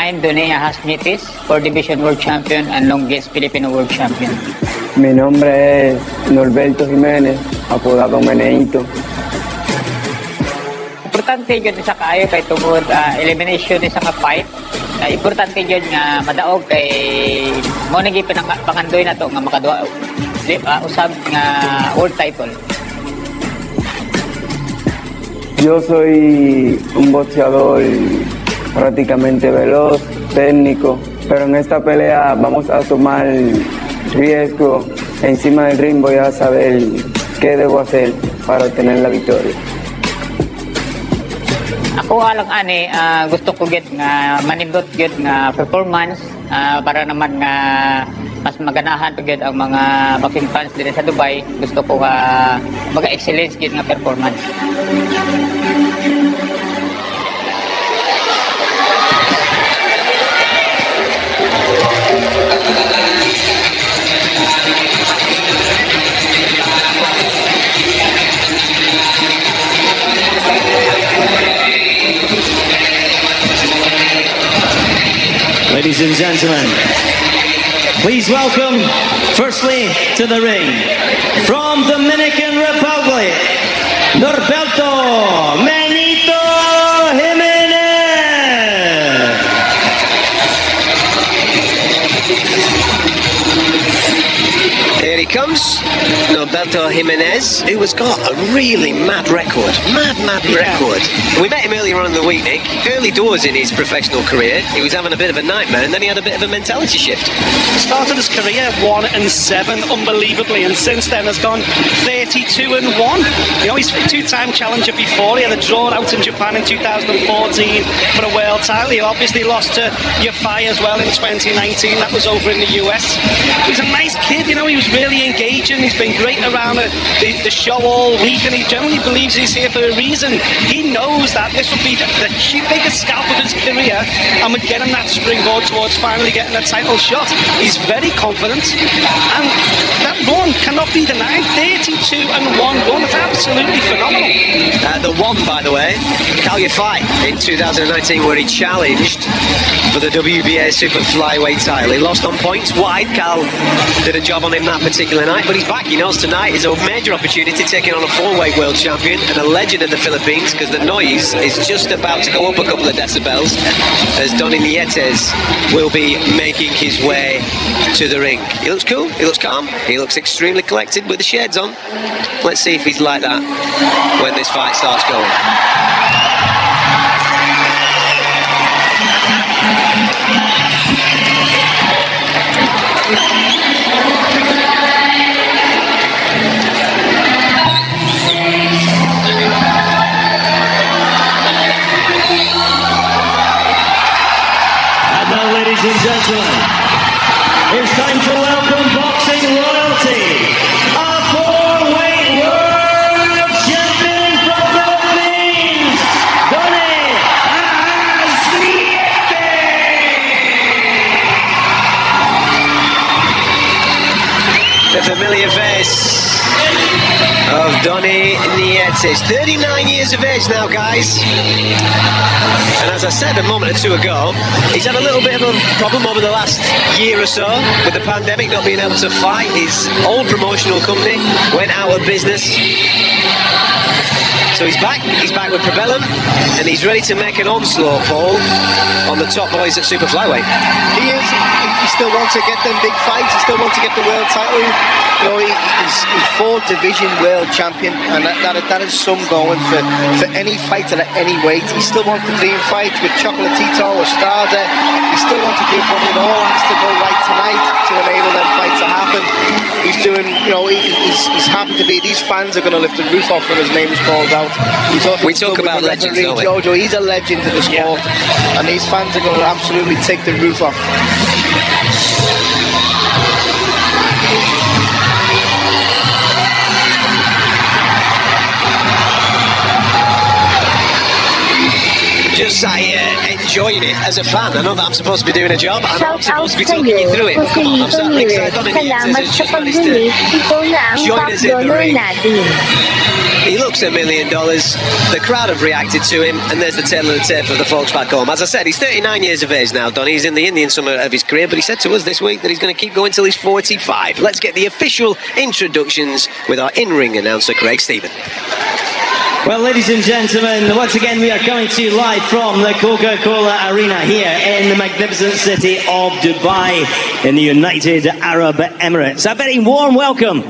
I'm Nonie as Nietes, 4 Division World Champion and longest Filipino World Champion. Mi nombre es Norberto Jimenez, apodado Meneito. Importante yun sa kaayo kay tungod elimination sa ka-fight. Importante yun nga madaog kay mo nagi pangandoy na to nga makaduwa usab nga world title. Yo soy un boxeador prácticamente veloz, técnico, pero en esta pelea vamos a tomar riesgo. Encima del ring voy a saber qué debo hacer para obtener la victoria. Ako alang ani gusto ko gid nga manindot gid nga performance para naman nga mas maganahan pa gid ang mga boxing fans dito sa Dubai. Gusto ko maga-excellence gid nga performance. Ladies and gentlemen, please welcome, firstly, to the ring, from Dominican Republic, Norberto Menito Jimenez. Here he comes, Norberto Jimenez, who has got a really mad record. Mad record. We met him earlier on in the week, Nick. Early doors in his professional career, he was having a bit of a nightmare, and then he had a bit of a mentality shift. Started his career 1-7, unbelievably, and since then has gone 32-1. You know, he's a two-time challenger before. He had a draw out in Japan in 2014 for a world title. He obviously lost to Yafai as well in 2019. That was over in the US. He's a nice kid, you know, he was really engaging. He's been great around the show all week, and he generally believes he's here for a reason. He knows that this will be the biggest scalp of his career, and would get him that springboard towards finally getting a title shot. He's very confident, and that run cannot be denied. 32-1 run, it's absolutely phenomenal. The one, by the way, Cal Yafai in 2019, where he challenged for the WBA Super Flyweight title. He lost on points wide. Cal did a job on him that particular night, but he's back. He knows tonight is a major opportunity, taking on a 4-weight world champion and a legend in the Philippines, because the noise is just about to go up a couple of decibels as Nietes will be making his way to the ring. He looks cool, he looks calm, he looks extremely collected with the shades on. Let's see if he's like that when this fight starts going. Ladies and gentlemen, it's time to welcome boxing royalty, a 4-weight world champion from the Philippines, Nonie. The familiar face of Nonie Nietes. 39 years of age now, guys. And as I said a moment or two ago, he's had a little bit of a problem over the last year or so with the pandemic, not being able to fight. His old promotional company went out of business. So he's back with Probellum, and he's ready to make an onslaught, Paul, on the top boys at Super Flyweight. He is. He still wants to get them big fights. He still wants to get the world title. You know, he's 4-division world champion, and that is some going for any fighter at any weight. He still wants to dream fights with Chocolatito or Starder. He still wants to keep on. It all has to go right tonight to enable them fights to happen. He's doing. You know, he's happy to be. These fans are going to lift the roof off when his name is called out. We talk about legends, don't we? Jojo, he's a legend of the sport, and these fans are going to absolutely take the roof off. Josiah enjoying it as a fan. I know that I'm supposed to be doing a job, and I'm supposed to be talking you through it. But come on, I'm certainly excited. Dominic has just managed to join us in the ring. He looks $1 million. The crowd have reacted to him, and there's the tail of the tape for the folks back home. As I said, he's 39 years of age now, Donnie. He's in the Indian summer of his career, but he said to us this week that he's going to keep going till he's 45. Let's get the official introductions with our in-ring announcer, Craig Stephen. Well, ladies and gentlemen, once again we are coming to you live from the Coca-Cola Arena here in the magnificent city of Dubai in the United Arab Emirates. A very warm welcome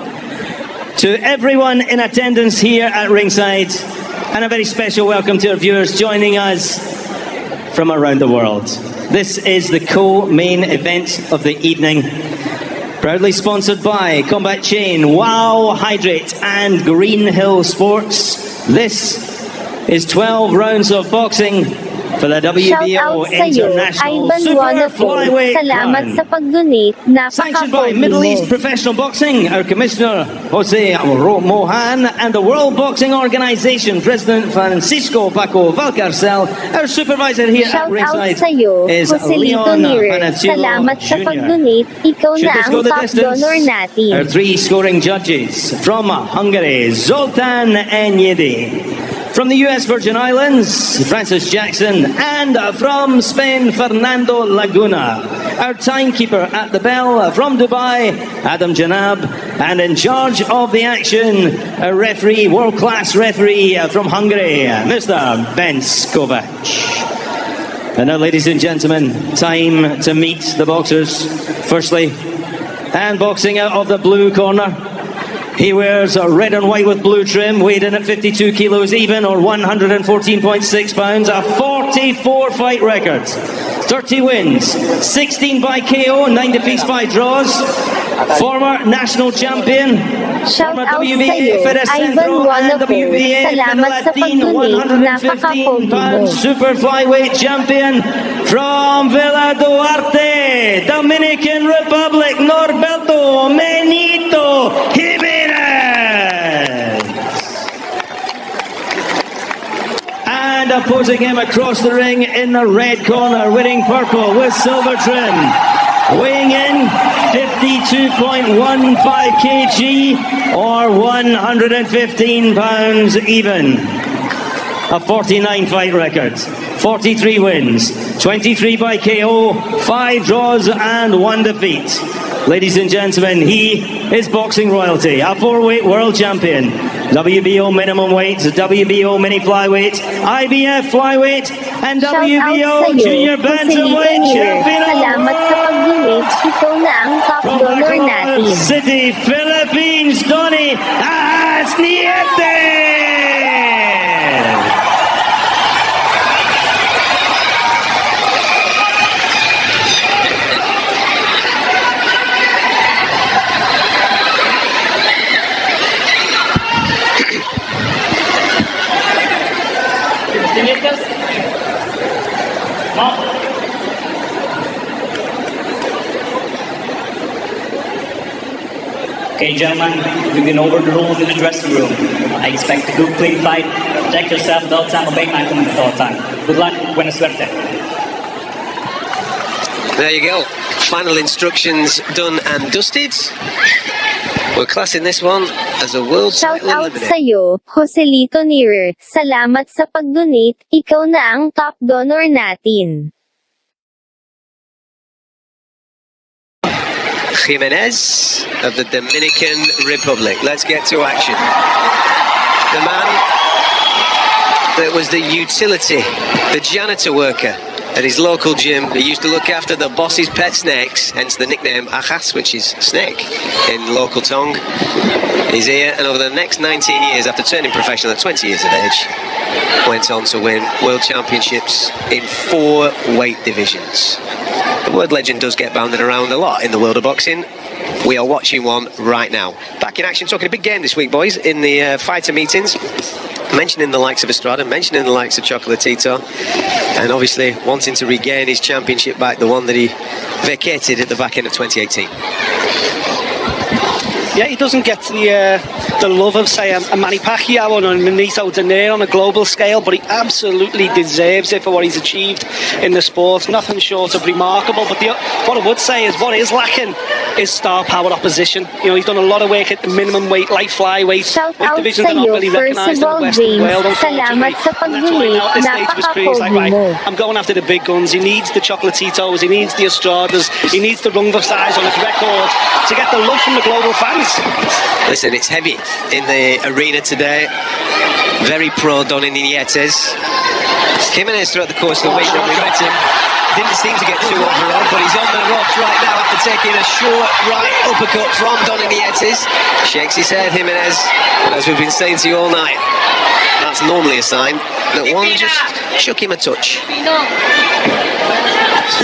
to everyone in attendance here at ringside, and a very special welcome to our viewers joining us from around the world. This is the co-main event of the evening, proudly sponsored by Combat Chain, Wow Hydrate and Green Hill Sports. This is 12 rounds of boxing for the WBO International Super Flyweight Salamat Crown. sa pag-donate. Sanctioned by Middle East Professional Boxing, our Commissioner Jose Mohan, and the World Boxing Organization President Francisco Paco Valcarcel. Our supervisor here at Shout out ringside sa'yo, is Joselito Leon Nerer. Panaciolo Salamat sa Jr. pag-donate. Ikaw Should na this ang go the top distance? donor natin. Our three scoring judges from Hungary, Zoltan Enyedi. From the US Virgin Islands, Francis Jackson, and from Spain, Fernando Laguna. Our timekeeper at the bell from Dubai, Adam Janab, and in charge of the action, a referee, world-class referee from Hungary, Mr. Bence Kovac. And now, ladies and gentlemen, time to meet the boxers. Firstly, and boxing out of the blue corner, he wears a red and white with blue trim, weighed in at 52 kilos even, or 114.6 pounds, a 44 fight record, 30 wins, 16 by KO, 9 defeats, 5 draws, former national champion, Shout former out WBA sa'yo, Fede Ivan Centro and Wonderful. WBA Salamat sa Fede pag-donate. 115 Napaka-pogi pound mo. super flyweight champion from Villa Duarte, Dominican Republic, Norberto Menito Jimenez. And opposing him across the ring in the red corner, wearing purple with silver trim, weighing in 52.15 kg or 115 pounds even. A 49 fight record, 43 wins, 23 by KO, 5 draws and 1 defeat. Ladies and gentlemen, he is boxing royalty, a 4-weight world champion, WBO minimum weight, WBO mini flyweight, IBF flyweight, and Shout out WBO sa'yo, junior bantamweight Joselito Nerer. champion of the Salamat sa world. pag-donate. Ikaw na ang top From donor Bacolod natin. City, Philippines, Nonie Nietes. Nietes? No. Okay, gentlemen, we've been over the rules in the dressing room. I expect a good, clean fight. Protect yourself at all time, obey my commands at all time. Good luck, buena suerte. There you go. Final instructions done and dusted. We're classing this one as a world Shout title out eliminator. sa'yo, Joselito Nerer. Salamat sa pag-donate. Ikaw na ang top donor natin. Jimenez of the Dominican Republic. Let's get to action. The man that was the utility, the janitor worker at his local gym. He used to look after the boss's pet snakes, hence the nickname Ajas, which is snake in local tongue. He's here, and over the next 19 years, after turning professional at 20 years of age, went on to win world championships in 4 weight divisions. The word legend does get bounded around a lot in the world of boxing. We are watching one right now. Back in action, talking a big game this week, boys, in the fighter meetings. Mentioning the likes of Estrada, mentioning the likes of Chocolatito, and obviously wanting to regain his championship back, the one that he vacated at the back end of 2018. Yeah, he doesn't get the love of, say, a Manny Pacquiao or a Benito Donaire on a global scale, but he absolutely deserves it for what he's achieved in the sport. Nothing short of remarkable. But what I would say is what is lacking is star power opposition. You know, he's done a lot of work at the minimum weight, light flyweight, Shout weight out divisions that aren't sa'yo, really recognised in the Western James. world, unfortunately. Salamat sa And that's why now at this stage of his career, he's like, right, napaka-pogi mo. I'm going after the big guns. He needs the Chocolatitos, he needs the Estradas, he needs the Runga size on his record to get the love from the global fans. Listen, it's heavy in the arena today. Very pro Nonie Nietes. Jimenez throughout the course of the week didn't seem to get too overawed, but he's on the rocks right now after taking a short right uppercut from Nonie Nietes. Shakes his head, Jimenez, but as we've been saying to you all night, that's normally a sign that one just shook him a touch.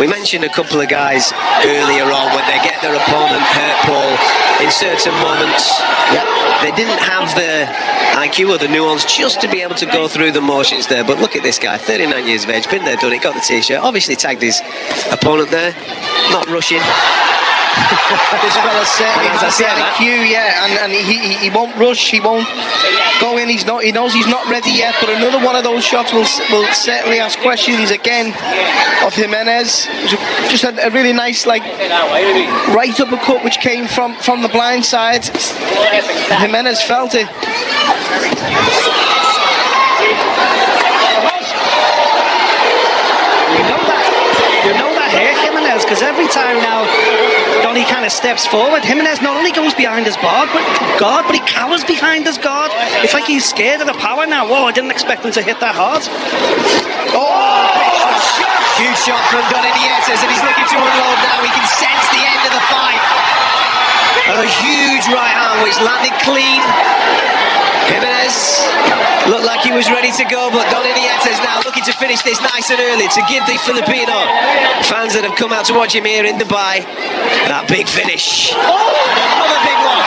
We mentioned a couple of guys earlier on when they get their opponent hurt, Paul, in certain moments. They didn't have the IQ or the nuance just to be able to go through the motions there. But look at this guy, 39 years of age, been there, done it, got the t-shirt, obviously tagged his opponent there, not rushing. This fella certainly As I has said, the IQ, yeah, and he won't rush, he won't go in. He knows he's not ready yet. But another one of those shots will certainly ask questions again of Jimenez. Just a really nice right uppercut which came from the blind side. Jimenez felt it. You know that here, Jimenez, because every time now Nonie kind of steps forward, Jimenez not only goes behind his guard, but he cowers behind his guard. It's like he's scared of the power now. Whoa, I didn't expect him to hit that hard. Huge shot from Nonie Nietes, and he's looking to unload now. He can sense the end of the fight. A huge right hand which landed clean. Jimenez looked like he was ready to go, but Nonie Nietes now looking to finish this nice and early to give the Filipino fans that have come out to watch him here in Dubai that big finish. Another big one.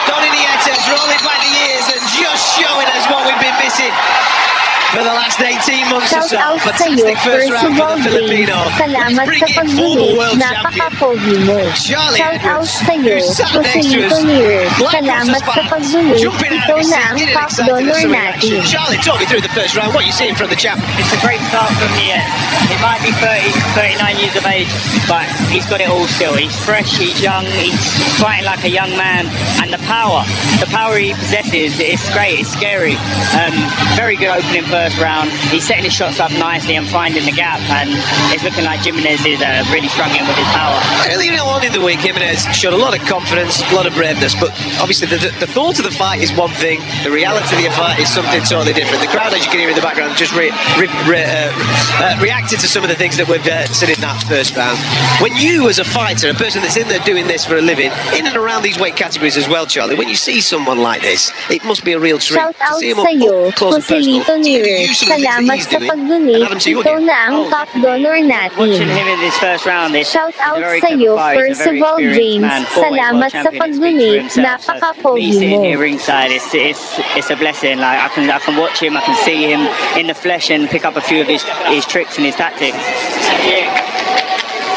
Nonie Nietes rolling back the years and just showing us what we've been missing for the last 18 months or so. Shout out sa'yo, Fantastic first round for the Filipino. Salamat Let's bring sa in former pag-donate, world champion napaka-pogi mo. Charlie Shout out Edwards, sa'yo, who sat next to us. Joselito Nietes. Black Salamat Roses sa fans, pag-donate, jumping out ikaw of his na seat, ang getting top excited at donor some reaction. natin. Charlie, talk me through the first round. What are you seeing from the champ? It's a great start from Nietes. He might be 39 years of age, but he's got it all still. He's fresh, he's young, he's fighting like a young man, and the power he possesses, it's great, it's scary. Very good opening first round. He's setting his shots up nicely and finding the gap, and it's looking like Jimenez is really struggling with his power. Earlier on in the week, Jimenez showed a lot of confidence, a lot of braveness, but obviously the thought of the fight is one thing, the reality of the fight is something totally different. The crowd, as you can hear in the background, just reacted to some of the things that we've seen in that first round. When you, as a fighter, a person that's in there doing this for a living, in and around these weight categories as well, Charlie, when you see someone like this, it must be a real treat Shout to out see him sa'yo, up close and personal. Joselito Nietes. Salamat sa pag-donate, ikaw na ang top donor Watching natin. him in this first round, it's Shout out a very sa'yo, clever fight. He's a very Percival experienced James. man, former Salamat world sa champion, speaks for pag-donate, himself. So napaka-pogi me sitting mo. here ringside, it's a blessing. Like I can watch him, I can see him in the flesh and pick up a few of his tricks and his tactics.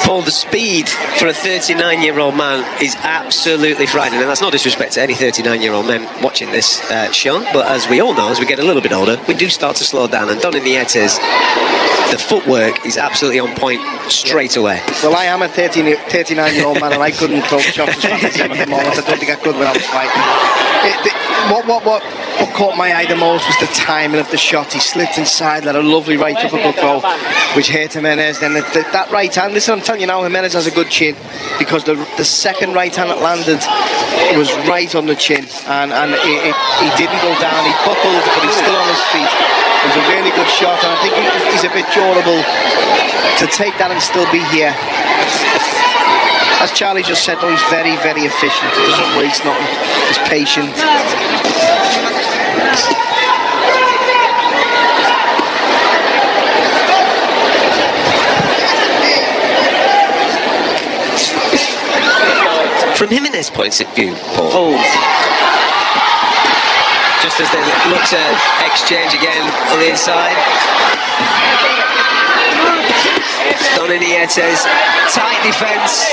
Paul, the speed for a 39-year-old man is absolutely frightening, and that's no disrespect to any 39-year-old men watching this show, but as we all know, as we get a little bit older, we do start to slow down, and Nonie Nietes, the footwork is absolutely on point straight away. Well, I am a 39-year-old man, and I couldn't throw shots as fast as him at the moment. I don't think I could when I was fighting. What caught my eye the most was the timing of the shot. He slipped inside, let a lovely right uppercut go, which hit Jimenez. Then that right hand, listen, I'm telling you now, Jimenez has a good chin, because the second right hand that landed was right on the chin, and he didn't go down. He buckled, but he's still on his feet. It was a really good shot, and I think he's a bit durable to take that and still be here. As Charlie just said, though, he's very, very efficient. He doesn't waste nothing. He's patient. From Jimenez's point of view, Paul, just as they look to exchange again on the inside, Nonie Nietes, tight defence,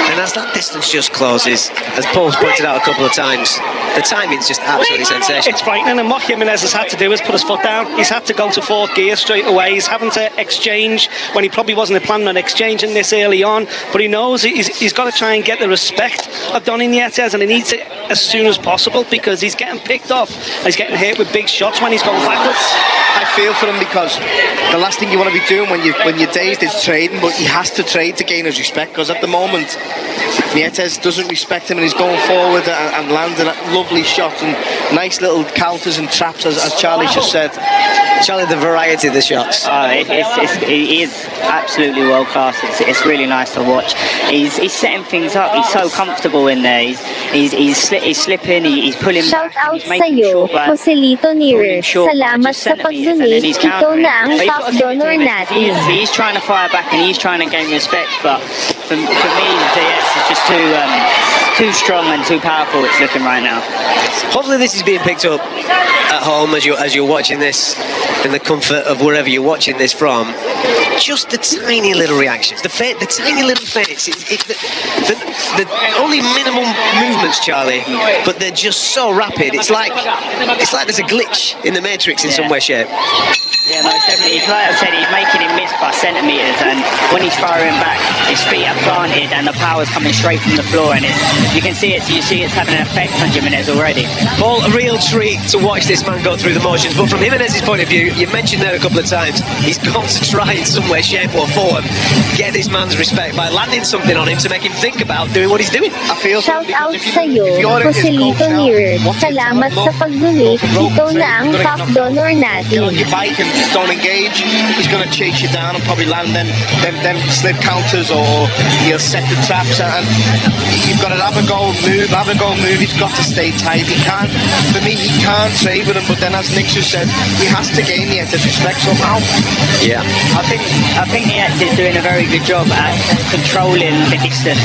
And as that distance just closes, as Paul's pointed out a couple of times, the timing's just absolutely sensational. It's frightening, and what Jimenez has had to do is put his foot down. He's had to go to fourth gear straight away. He's having to exchange when he probably wasn't planning on exchanging this early on, but he knows he's got to try and get the respect of Nonie Nietes, and he needs it as soon as possible because he's getting picked off. He's getting hit with big shots when he's going backwards. I feel for him because the last thing you want to be doing when you're dazed is trading, but he has to trade to gain his respect because at the moment Nietes doesn't respect him and he's going forward and landing lovely shots and nice little counters and traps as Charlie just said. Charlie, the variety of the shots. He is absolutely world class. It's really nice to watch. He's setting things up. He's so comfortable in there. He's slipping. He's pulling Shout back. out He's making sa'yo, short back. Joselito Nietes. Short, Salamat just sa centimetres, and then pag-donate. he's Ikaw countering. na ang But he's top got to give it to donor him because natin. He's trying to fire back and he's trying to gain respect, but for me, Nietes is just too strong and too powerful. It's looking right now. Hopefully this is being picked up at home as you're watching this in the comfort of wherever you're watching this from. Just the tiny little reactions, the tiny little feints, the only minimal movements, Charlie, but they're just so rapid. It's like there's a glitch in the Matrix in some way, shape. Yeah, no, definitely. Like I said, he's making him miss by centimetres, and when he's firing back, his feet are planted and the power's coming straight from the floor, and you can see it. So you see it's having an effect on Jimenez already. Paul, a real treat to watch this man go through the motions, but from Jimenez's point of view, you mentioned there a couple of times, he's got to try in some way, shape or form get this man's respect by landing something on him to make him think about doing what he's doing. I feel Shout out sa'yo, Joselito Nietes. Salamat sa pag-donate. Ikaw na ang top donor Get natin. on your bike and don't engage. He's going to chase you down and probably land them slip counters or he'll set the traps and you've got to have a go move. He's got to stay tight. He can't, for me, he can't trade with him, but then as Nick just said, he has to gain the respect somehow. Yeah. I think Nietes is doing a very good job at controlling the distance.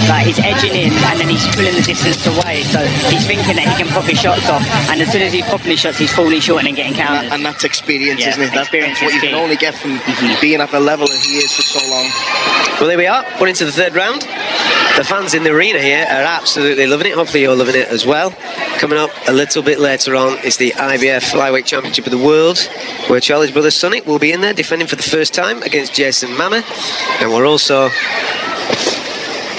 Like he's edging in and then he's pulling the distance away. So he's thinking that he can pop his shots off, and as soon as he's popping his shots, he's falling short and getting counted. And that's experience, Yeah, isn't it? That's experience what is you can key. only get from being at the level that he is for so long. Well, there we are. We're into the third round. The fans in the arena here are absolutely loving it. Hopefully you're loving it as well. Coming up a little bit later on is the IBF Flyweight Championship of the World, where Charlie's brother Sonny will be in there defending for the first time against Jason Mama. And we're also...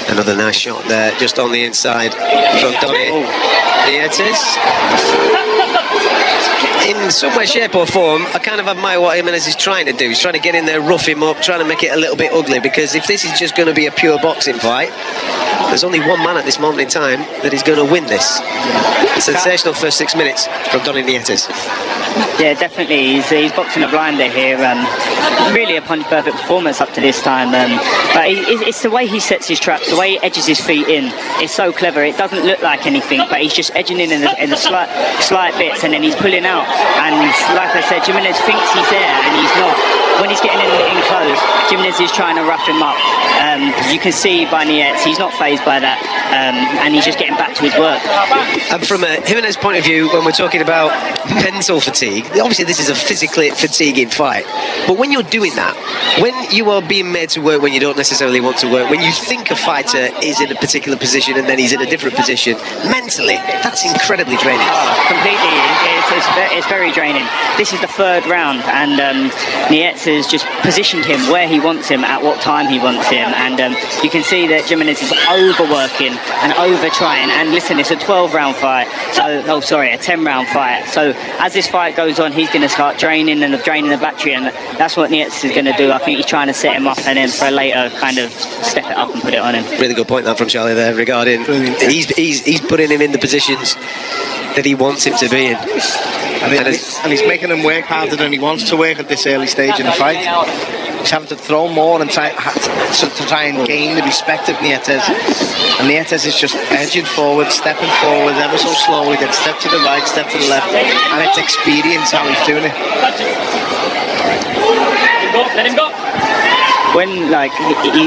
Another nice shot there, just on the inside from Nonie Nietes. In some way, shape or form, I kind of admire what Jimenez is trying to do. He's trying to get in there, rough him up, trying to make it a little bit ugly, because if this is just going to be a pure boxing fight, there's only one man at this moment in time that is going to win this. A sensational first 6 minutes from Nonie Nietes. Yeah, definitely. He's boxing a blinder here. Really a punch-perfect performance up to this time. But it's the way he sets his traps, the way he edges his feet in. It's so clever. It doesn't look like anything, but he's just edging in the slight bits, and then he's pulling out. And like I said, Jimenez thinks he's there, and he's not. When he's getting in close, Jimenez is trying to rough him up. You can see by Nietes, he's not fazed by that, and he's just getting back to his work. And from a Jimenez point of view, when we're talking about mental fatigue, obviously this is a physically fatiguing fight, but when you're doing that, when you are being made to work when you don't necessarily want to work, when you think a fighter is in a particular position and then he's in a different position, mentally, that's incredibly draining. Completely. It's very draining. This is the third round, and Nietes has just positioned him where he wants him at what time he wants him, and you can see that Jimenez is overworking and over-trying. And listen, it's a 12-round fight, so a 10-round fight. So as this fight goes on, he's going to start draining the battery, and that's what Nietes is going to do. I think he's trying to set him up and then for later kind of step it up and put it on him. Really good point that from Charlie there regarding he's putting him in the positions that he wants him to be in. And he's making him work harder than he wants to work at this early stage in the fight. He's having to throw more and try and gain the respect of Nietes. And Nietes is just edging forward, stepping forward ever so slowly, then step to the right, step to the left. And it's experience how he's doing it. Let him go. When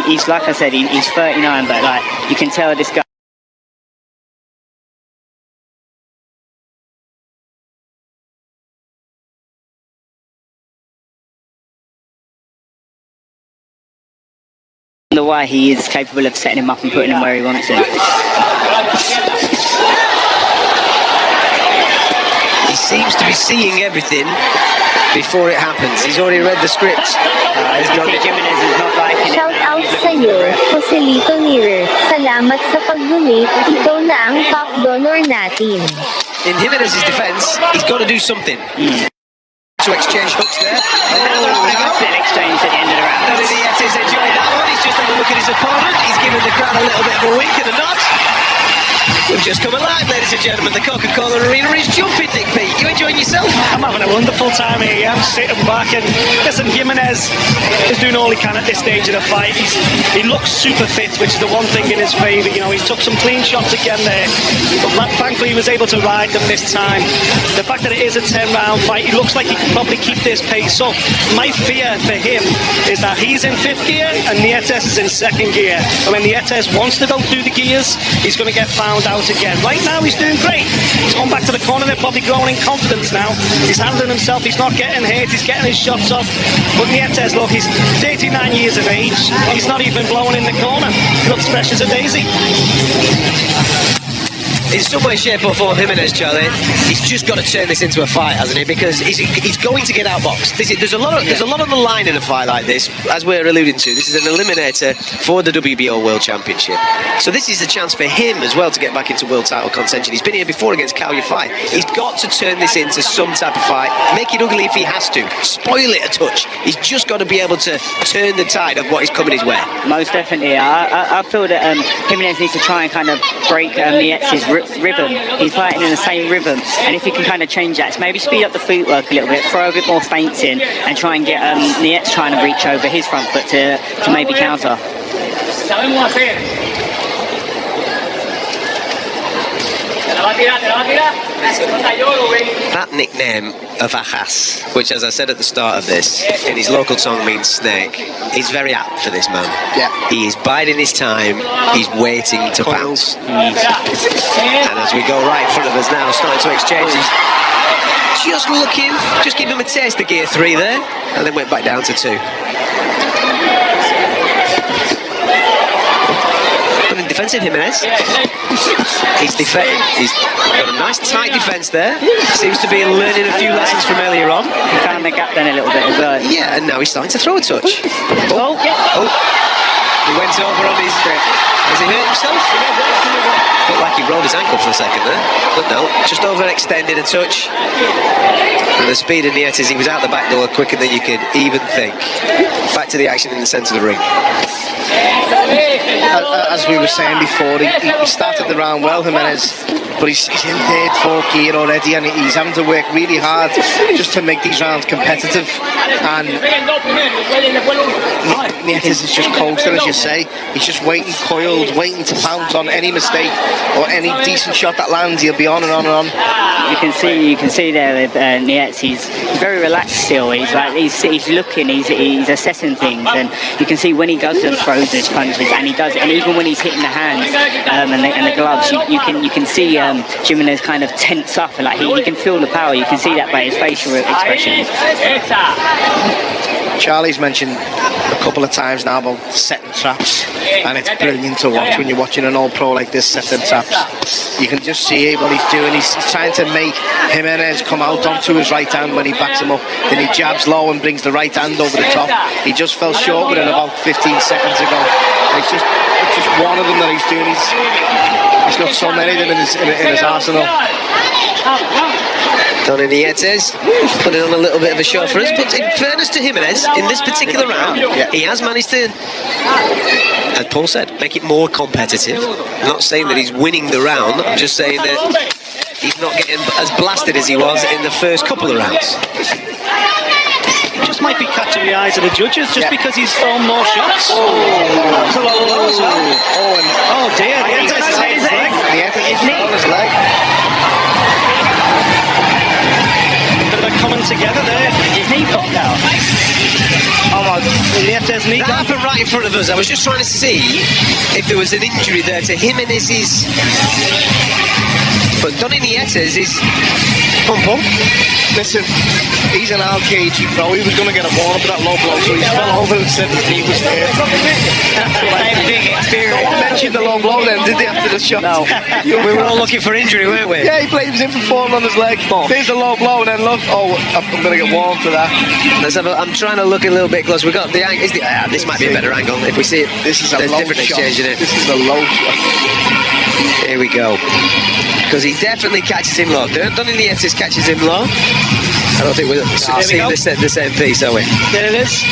he's like I said, he's 39, but like you can tell this guy. wonder why he is capable of setting him up and putting him where he wants him. He seems to be seeing everything before it happens. He's already read the script. He's got it. Jimenez is not liking it. Shout out sa'yo, Joselito Nearer. Salamat sa pag-donate. Ikaw na ang top donor natin. In Jimenez's defence, he's got to do something. To exchange hooks there. That's an exchange at the end of the round. Nietes enjoying that one. He's just had a look at his opponent. He's given the crowd a little bit of a wink and a nod. We've just come alive, ladies and gentlemen. The Coca-Cola Arena is jumping, Nick Pete. You enjoying yourself? I'm having a wonderful time here. I'm sitting back and listen, Jimenez is doing all he can at this stage of the fight. He looks super fit, which is the one thing in his favour. You know, he's took some clean shots again there, but thankfully he was able to ride them this time. The fact that it is a 10-round fight, he looks like he can probably keep this pace up. My fear for him is that he's in 5th gear and Nietes is in 2nd gear. And when Nietes wants to go through the gears, he's going to get found out again. Right now he's doing great. He's gone back to the corner. They're probably growing in confidence now. He's handling himself. He's not getting hit. He's getting his shots off. But Nietes, look, he's 39 years of age. He's not even blowing in the corner. He looks fresh as a daisy. In some way, shape or form, Jimenez, Charlie, he's just got to turn this into a fight, hasn't he? Because he's going to get outboxed. There's a lot on the line in a fight like this, as we're alluding to. This is an eliminator for the WBO World Championship. So this is a chance for him as well to get back into world title contention. He's been here before against Cao Yifai. He's got to turn this into some type of fight, make it ugly if he has to, spoil it a touch. He's just got to be able to turn the tide of what is coming his way. Most definitely. I feel that Jimenez needs to try and kind of break Nietes' rhythm. He's fighting in the same rhythm, and if he can kind of change that, maybe speed up the footwork a little bit, throw a bit more feints in, and try and get Nietes trying to reach over his front foot to maybe counter. That nickname of Ajas, which, as I said at the start of this, in his local tongue means snake, is very apt for this man. Yeah. He is biding his time, he's waiting to pounce. And as we go right in front of us now, starting to exchange, he's just give him a taste of gear 3 there, and then went back down to 2. But in defensive Jimenez, he's got a nice tight defence there. Seems to be learning a few lessons from earlier on. He found the gap then a little bit as well. Yeah, and now he's starting to throw a touch. Oh. He went over on his... Has he hurt himself? Looked like he rolled his ankle for a second there. But no, just overextended a touch. And the speed of Nietes, he was out the back door quicker than you could even think. Back to the action in the centre of the ring. As we were saying before, he started the round well, Jimenez, but he's in 3rd, 4th gear already, and he's having to work really hard just to make these rounds competitive. And Nietes is just coasting, as you say. He's just waiting, coiled, waiting to pounce on any mistake or any decent shot that lands. He'll be on and on and on. You can see there with Nietes, he's very relaxed still. He's looking, he's assessing things, and you can see when he goes and throws his punches, and he does, and even when he's hitting the hands and the gloves, you can see Jimenez kind of tense up, and like he can feel the power. You can see that by his facial expressions. Charlie's mentioned a couple of times now about setting traps, and it's brilliant to watch when you're watching an all-pro like this setting traps. You can just see what he's doing. He's trying to make Jimenez come out onto his right hand when he backs him up. Then he jabs low and brings the right hand over the top. He just fell short with it about 15 seconds ago. It's just one of them that he's doing. He's got so many of them in his arsenal. Nonie Nietes putting on a little bit of a show for us, but in fairness to Jimenez, in this particular round, he has managed to, as Paul said, make it more competitive. I'm not saying that he's winning the round, I'm just saying that he's not getting as blasted as he was in the first couple of rounds. He just might be catching the eyes of the judges just because he's thrown more shots. Oh dear, Nietes is on his leg. Nietes is on his leg. Bit of a coming together there. His knee popped out. Oh my, Nietes' knee That gone. happened right in front of us. I was just trying to see if there was an injury there to Jimenez's. But Nonie Nietes is Pump. Listen, he's an RKG pro. He was going to get a warning for that low blow, so he fell over and said his knee was there. Same thing, No experience. one mentioned the low blow then, did they, after the shot? no. We were all looking for injury, weren't we? Yeah, he blames him for falling on his leg. There's the low blow, and then look, oh, I'm going to get warned for that. Let's have a, I'm trying to look a little bit close. We got the angle. This might be a better angle if we see it. This is a There's low different shot. exchange in it. This is a low shot. Here we go. Because he definitely catches him low. Nonie Nietes catches him low. I don't think we're seeing the same piece, are we? There it is.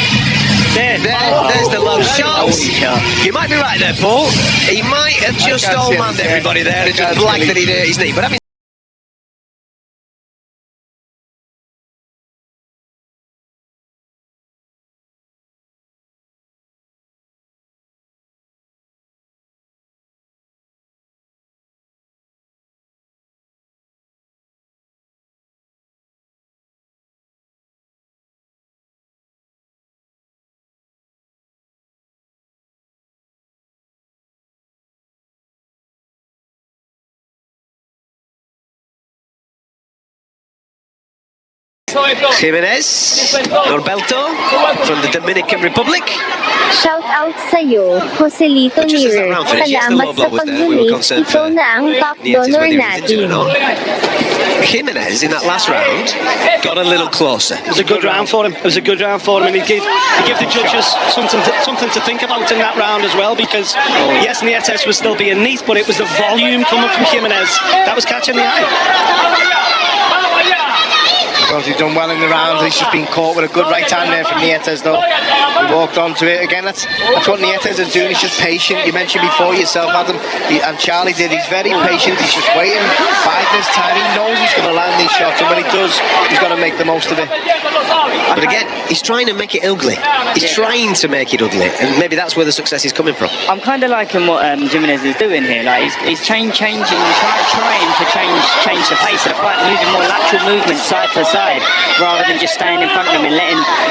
There's the low shot. You might be right there, Paul. He might have just can't see all-manned it. everybody there and I just can't blacked see that he'd hurt his knee. But I mean, Jimenez, Norberto from the Dominican Republic. Shout out sa'yo, Joselito Just as that Neer. round finished, yes, the Salamat low sa blow was there. We were pag-donate. concerned Ikaw for na ang top Nietes, donor whether he was injured or natin. not. Jimenez in that last round got a little closer. It was a good round for him. It was a good round for him, and he gave the judges something to think about in that round as well. Because yes, Nietes was still being neat, but it was the volume coming from Jimenez that was catching the eye. Well, he's done well in the round. He's just been caught with a good right hand there from Nietes, though. He walked onto it again. That's what Nietes is doing. He's just patient. You mentioned before yourself, Adam, and Charlie did. He's very patient. He's just waiting, biding his time. He knows he's going to land these shots, and when he does, he's got to make the most of it. But again, he's trying to make it ugly. He's trying to make it ugly, and maybe that's where the success is coming from. I'm kind of liking what Jimenez is doing here. Like he's trying to change the pace of the fight, moving more lateral movement side to side, rather than just staying in front of him and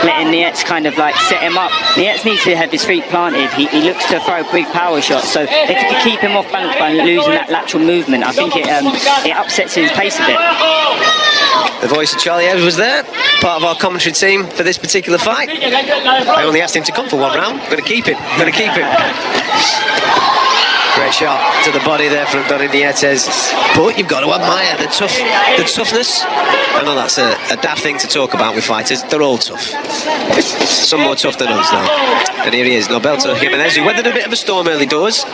letting Nietes kind of like set him up. Nietes needs to have his feet planted. He looks to throw big power shots. So if you can keep him off balance by losing that lateral movement, I think it upsets his pace a bit. The voice of Charlie Evans was there, part of our commentary team for this particular fight. I only asked him to come for one round. Going to keep him. Great shot to the body there from Nonie Nietes. But you've got to admire the toughness. I know that's a daft thing to talk about with fighters. They're all tough. Some more tough than us now. And here he is, Norberto Jimenez, who weathered a bit of a storm early doors.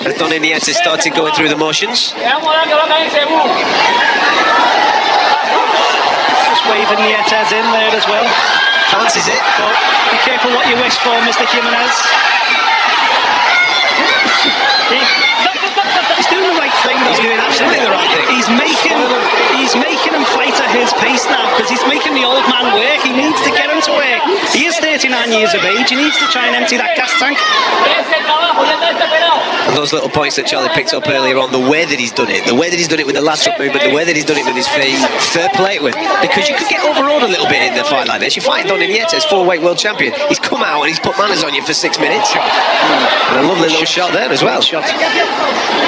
As Nonie Nietes started going through the motions. Just waving Nietes in there as well. Fancies it. But be careful what you wish for, Mr. Jimenez. He's doing the right thing. He's doing absolutely the right thing. He's making him fight at his pace now, because he's making the old man work. He needs to get him to work. He is 39 years of age. He needs to try and empty that gas tank. And those little points that Charlie picked up earlier on, the way that he's done it with the lateral movement, the way that he's done it with his feet, fair play to him. Because you could get overawed a little bit in a fight like this. You fight Nonie Nietes, 4-weight world champion. He's come out and he's put manners on you for 6 minutes. And a lovely little shot there as well.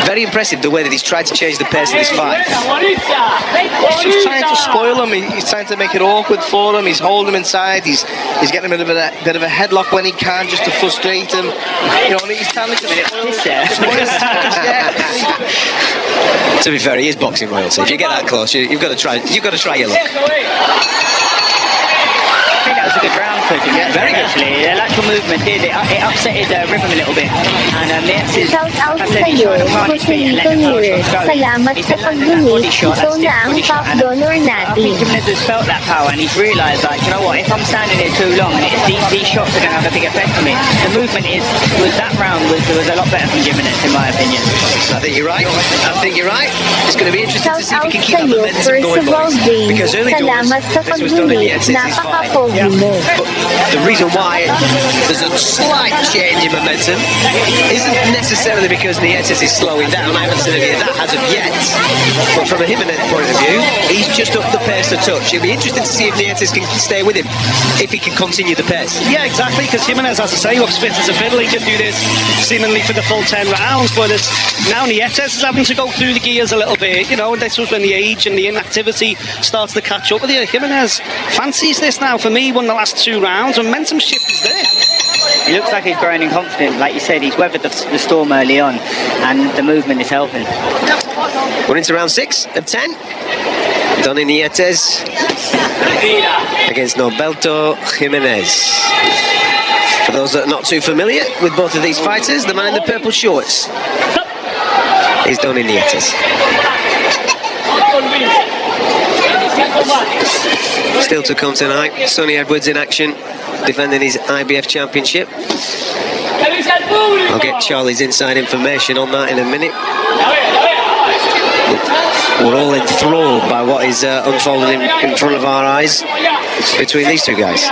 Very impressive the way that he's tried to change the pace of this fight. He's just trying to spoil him. He's trying to make it awkward for him. He's holding him inside. He's getting him in a bit of a headlock when he can, just to frustrate him. You know, he's trying to To be fair, he is boxing royalty. If you get that close, you've got to try your luck. I think that was a good round for him. Very good. Actually, the lateral movement it upset his rhythm a little bit. And Nietes is, Shout out I said, he's sa'yo, trying to run his feet and let Joselito the power Neer. shots go. Salamat He's sa been landing that pag-donate. body shot, Ikaw that's na ang body shot. top And donor I think natin. Jimenez has felt that power, and he's realised, like, you know what, if I'm standing here too long, these shots are going to have a big effect on me. The movement that round was a lot better from Jimenez, in my opinion. I think you're right. It's going to be interesting Shout to see if out he can keep that sa'yo, momentum going, Percival boys. James. Because early doors, Salamat sa this was Nonie pag-donate. Nietes' fight. Napaka-pogi mo. But the reason why there's a slight change in momentum isn't necessarily because Nietes is slowing down. I haven't seen any of that as of yet. But from a Jimenez point of view, he's just up the pace a touch. It'll be interesting to see if Nietes can stay with him, if he can continue the pace. Yeah, exactly, because Jimenez, as I say, looks fit as a fiddle. He could do this seemingly for the full 10 rounds, but now Nietes is having to go through the gears a little bit, you know, and this was when the age and the inactivity starts to catch up with you. Jimenez fancies this now. For me, won the last 2 rounds, and momentum shift is there. He looks like he's growing in confidence. Like you said, he's weathered the storm early on, and the movement is helping. We're into round 6 of 10. Nonie Nietes against Norberto Jimenez. For those that are not too familiar with both of these fighters, the man in the purple shorts is Nonie Nietes. Still to come tonight, Sonny Edwards in action, defending his IBF championship. I'll get Charlie's inside information on that in a minute. We're all enthralled by what is unfolding in front of our eyes between these two guys.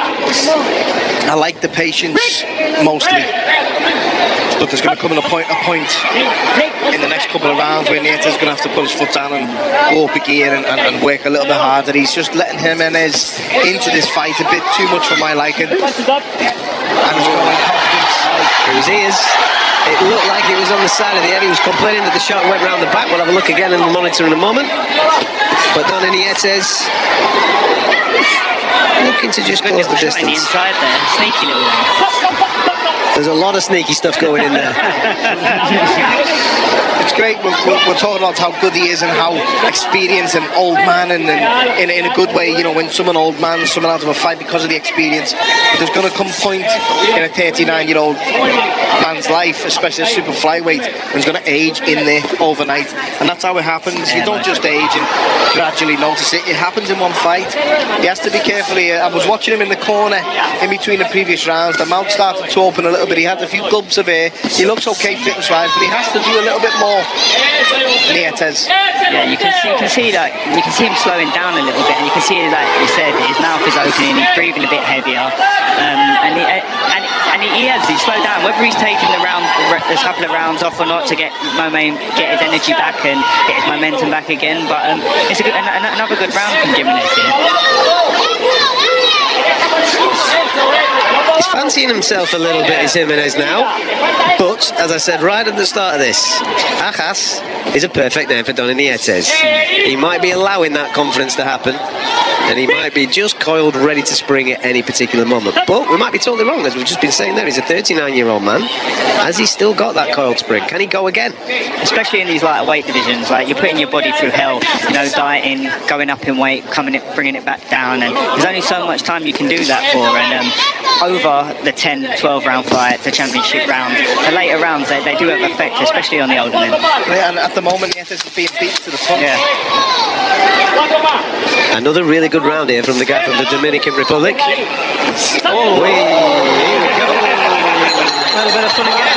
I like the patience mostly, but there's going to come a point in the next couple of rounds where Nietes is going to have to put his foot down and go up a gear and work a little bit harder. He's just letting Jimenez into this fight a bit too much for my liking. And he's going confidence. It was ears. It looked like it was on the side of the head. He was complaining that the shot went round the back. We'll have a look again in the monitor in a moment. But Nonie Nietes looking to just close the distance. The inside there, sneaky little one. There's a lot of sneaky stuff going in there. It's great. We're talking about how good he is and how experienced and old man, and in a good way. You know, when someone old man, someone out of a fight because of the experience, there's going to come a point in a 39-year-old man's life, especially a super flyweight, and he's going to age in there overnight, and that's how it happens. You don't just age and gradually notice it. It happens in one fight. He has to be careful here. I was watching him in the corner in between the previous rounds. The mouth started to open a little bit. He had a few gulps of air. He looks okay fitness-wise, but he has to do a little bit more. Nietes. Yeah, you can see him slowing down a little bit, and you can see, like you said, his mouth is opening, he's breathing a bit heavier, and he's slowed down. Whether he's taking a couple of rounds off or not to get his energy back and get his momentum back again, but it's another good round from Jimenez here. He's fancying himself a little bit, is Jimenez now. But, as I said right at the start of this, Ajas is a perfect name for Nonie Nietes. He might be allowing that confidence to happen, and he might be just coiled, ready to spring at any particular moment. But we might be totally wrong, as we've just been saying there. He's a 39-year-old man. Has he still got that coiled spring? Can he go again? Especially in these lighter weight divisions, like you're putting your body through hell, you know, dieting, going up in weight, bringing it back down, and there's only so much time you can do that for. And over the 10, 12 round fights, the championship rounds, the later rounds, they do have effect, especially on the older men. Yeah, and at the moment, Nietes is being beat to the punch. Yeah. Another really good round here from the guy from the Dominican Republic. Oh, here we go. A little bit of fun again.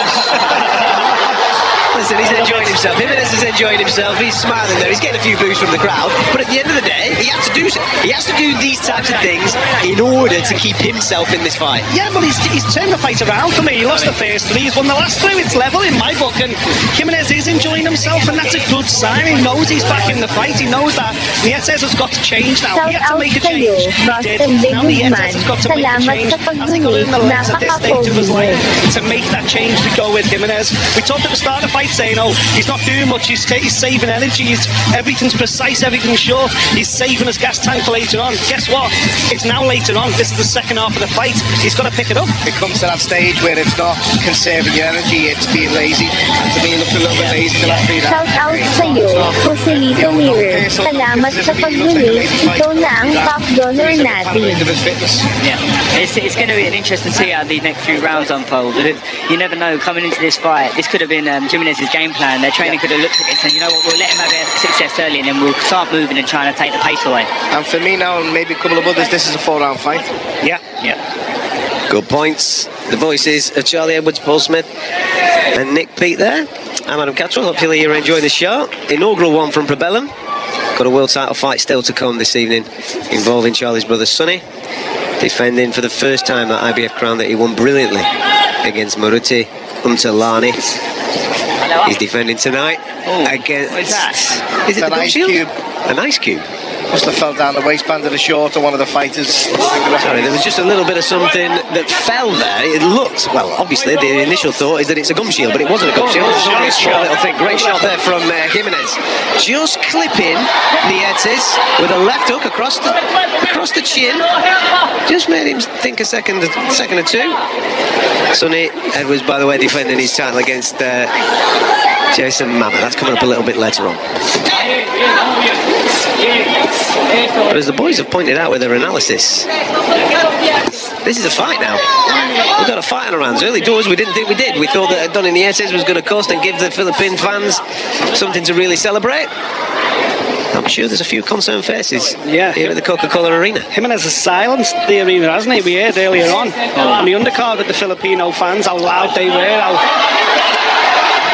Listen, he's enjoying himself. Jimenez is enjoying himself. He's smiling there. He's getting a few boos from the crowd. But at the end of the day, he has to do these types of things in order to keep himself in this fight. Yeah, well, he's turned the fight around for me. He lost the first 3, he's won the last 2. It's level in my book, and Jimenez is enjoying himself, and that's a good sign. He knows he's back in the fight. He knows that Nietes has got to change now. He had to make a change. He did. Now Nietes has got to make a change. Has he learned the lesson at this stage of his life to make that change to go with Jimenez? We talked at the start of the fight saying, oh, he's not doing much, he's saving energy, everything's precise, everything's short, he's saving his gas tank for later on. Guess what? It's now later on. This is the second half of the fight. He's got to pick it up. It comes to that stage where it's not conserving your energy, it's being lazy. And to me, it looks a little bit lazy the last 3 rounds. Shout out sa'yo, Joselito Mirror. Salamat sa pag-donate. Ikaw na ang top donor natin. Yeah, it's going to be an interesting to see how these next few rounds unfold. You never know, coming into this fight, this could have been Jimenez's game plan. Their trainer could have looked at this and, you know what, we'll let him have success early, and then we'll start moving and trying to take the pace away. And for me now, and maybe a couple of others, this is a 4-round fight. Yeah. Good points. The voices of Charlie Edwards, Paul Smith and Nick Peat there. I'm Adam Cattrall. Hopefully you're enjoying the show. Inaugural one from Probellum. Got a world title fight still to come this evening involving Charlie's brother Sonny defending for the first time that IBF crown that he won brilliantly against Maruti Umtalani. He's defending tonight against... What is that? Is it An the gum ice shield? cube. An ice cube. Must have fell down the waistband of the short of one of the fighters. Sorry, there was just a little bit of something that fell there. It looked, well, obviously the initial thought is that it's a gum shield, but it wasn't a gum shield. It was only a small little thing. Great shot there from Jimenez. Just clipping Nietes with a left hook across the chin. Just made him think a second or two. Sonny Edwards, by the way, defending his title against Jason Mama. That's coming up a little bit later on. But as the boys have pointed out with their analysis, this is a fight now. We've got a fight on our hands. Early doors, we didn't think we did. We thought that Donnie Nietes was going to coast and give the Philippine fans something to really celebrate. I'm sure there's a few concerned faces here at the Coca-Cola Arena. Jimenez has silenced the arena, hasn't he? We heard earlier on the undercard with the Filipino fans, how loud they were,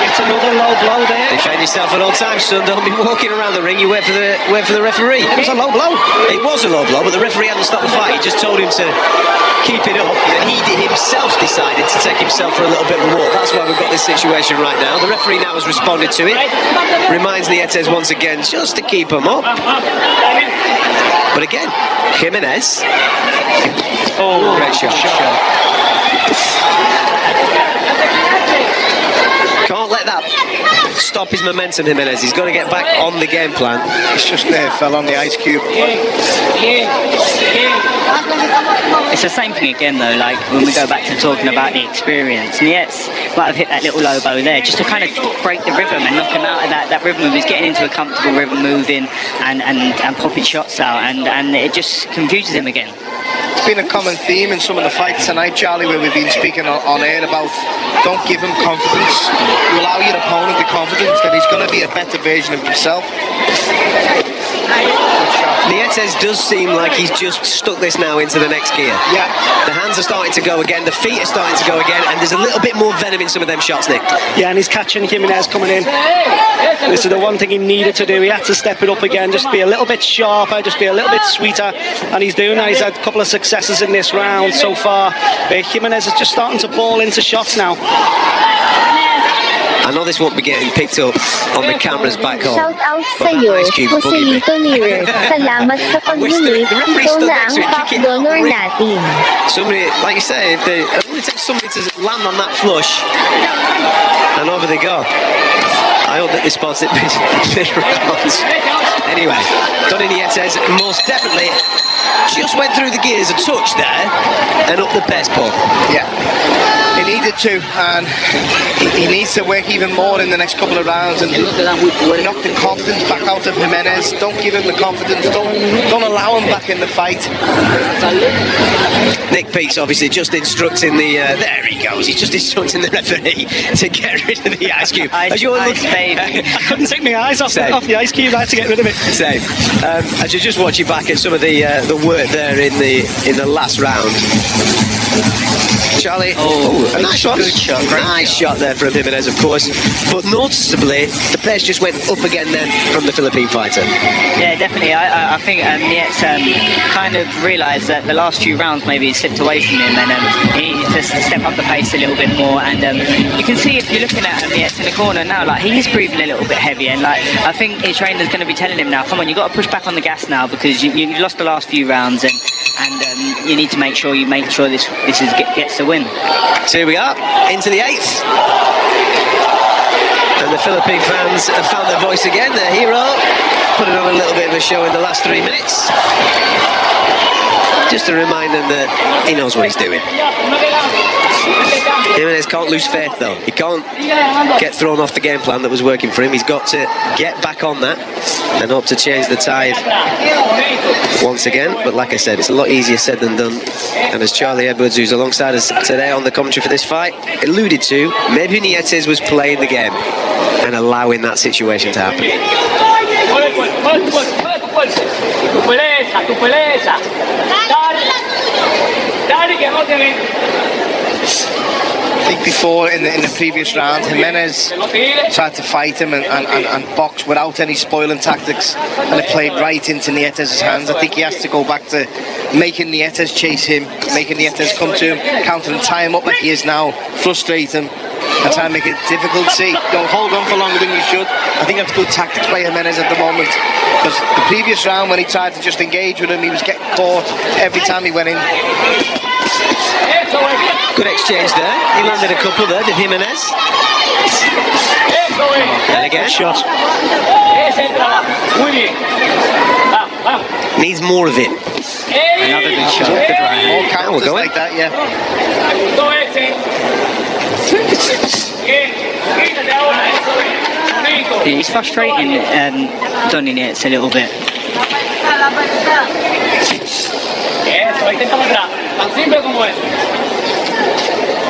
it's another low blow there. Defend yourself at all times, son. Don't be walking around the ring. You wait for the referee. It was a low blow. It was a low blow, but the referee hadn't stopped the fight. He just told him to keep it up, and he himself decided to take himself for a little bit of a walk. That's why we've got this situation right now. The referee now has responded to it. Reminds Nietes once again just to keep him up. But again, Jimenez. Oh, great shot. Can't let that stop his momentum, Jimenez. He's got to get back on the game plan. It's just fell on the ice cube. It's the same thing again though, like when we go back to talking about the experience. Nietes might have hit that little low blow there just to kind of break the rhythm and knock him out of that rhythm. He's getting into a comfortable rhythm, moving and popping shots out, and it just confuses him again. It's been a common theme in some of the fights tonight, Charlie, where we've been speaking on air about don't give him confidence. You allow your opponent the confidence that he's going to be a better version of himself. Nietes does seem like he's just stuck this now into the next gear. Yeah. The hands are starting to go again, the feet are starting to go again, and there's a little bit more venom in some of them shots, Nick. Yeah, and he's catching Jimenez coming in. This is the one thing he needed to do. He had to step it up again, just be a little bit sharper, just be a little bit sweeter, and he's doing that. He's had a couple of successes in this round so far. Jimenez is just starting to ball into shots now. I know this won't be getting picked up on the cameras back home. Shout out sa'yo, Joselito Mirror. Salamat sa pag-donate. Ikaw na ang top donor natin. Somebody, like you say, it only takes somebody to land on that flush, and over they go. I hope that they spots it mid-round. Anyway, Donnie Nietes most definitely just went through the gears a touch there and up the pace, Paul. Yeah. He needed to, and he needs to work even more in the next couple of rounds and knock the confidence back out of Jimenez. Don't give him the confidence. Don't allow him back in the fight. Nick Peace obviously just instructing the. There he goes. He's just instructing the referee to get rid of the ice cube. I couldn't take my eyes off the ice cube. I had to get rid of it. Same. As you're just watching back at some of the work there in the last round. Charlie, a nice shot. Good shot, Nice shot there from Jimenez, of course. But noticeably, the pace just went up again then from the Philippine fighter. Yeah, definitely. I think Nietes kind of realised that the last few rounds maybe slipped away from him, and he just stepped up the pace a little bit more. And you can see if you're looking at Nietes in the corner now, like he's breathing a little bit heavy, and like I think his trainer's going to be telling him now, come on, you got to push back on the gas now because you lost the last few rounds, and you need to make sure this gets the win. So here we are, into the 8th. And the Philippine fans have found their voice again, their hero. Putting on a little bit of a show in the last 3 minutes. Just to remind them that he knows what he's doing. Jimenez can't lose faith though. He can't get thrown off the game plan that was working for him. He's got to get back on that and hope to change the tide once again. But like I said, it's a lot easier said than done. And as Charlie Edwards, who's alongside us today on the commentary for this fight, alluded to, maybe Nietes was playing the game and allowing that situation to happen. think before in the previous round, Jimenez tried to fight him and box without any spoiling tactics, and it played right into Nietes' hands. I think he has to go back to making Nietes chase him, making Nietes come to him, counter and tie him up like he is now, frustrate him, and try and make it difficult. See, don't hold on for longer than you should. I think that's good tactics by Jimenez at the moment, because the previous round when he tried to just engage with him, he was getting caught every time he went in. Good exchange there. He landed a couple there, did Jimenez. And again, Shot. needs more of it. Another good shot. More Now counters we're going. like that, yeah. It's frustrating, Nonie Nietes a little bit.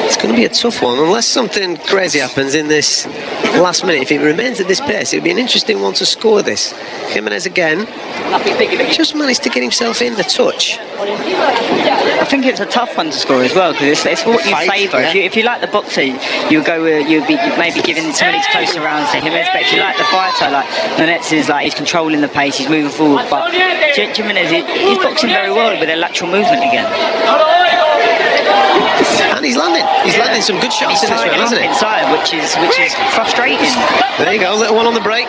It's going to be a tough one, unless something crazy happens in this last minute. If it remains at this pace, it'll be an interesting one to score this. Jimenez again, just managed to get himself in the touch. I think it's a tough one to score as well, because it's what you favour. Yeah. If you like the boxer, you'll go you'll be maybe giving some of these closer rounds to Jimenez. But if you like the fighter, like Nietes is like, he's controlling the pace, he's moving forward. But Jimenez, he's boxing very well with a lateral movement again. And he's landing some good shots in this round, hasn't he? Inside, which is frustrating. There you go, little one on the break.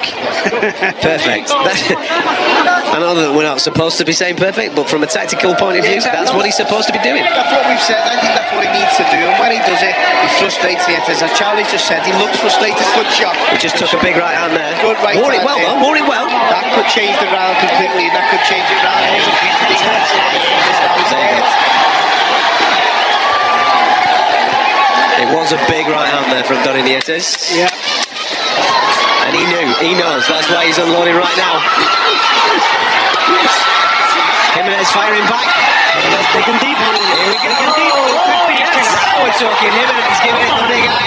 Perfect. I know that we're not supposed to be saying perfect, but from a tactical point of view, that's what he's supposed to be doing. That's what we've said. I think that's what he needs to do, and when he does it, he frustrates Nietes. As Charlie just said, he looks frustrated. Good shot. He just took a big right hand there. Good right Wore it hand well, there. though. Wore it well. That could change the round completely. That could change it round. It was a big right hand there from Nonie Nietes. Yeah. And he knows. That's why he's unloading right now. Jimenez firing back. Jimenez digging deep. Here we go. Now we're talking. Jimenez giving it the big eye.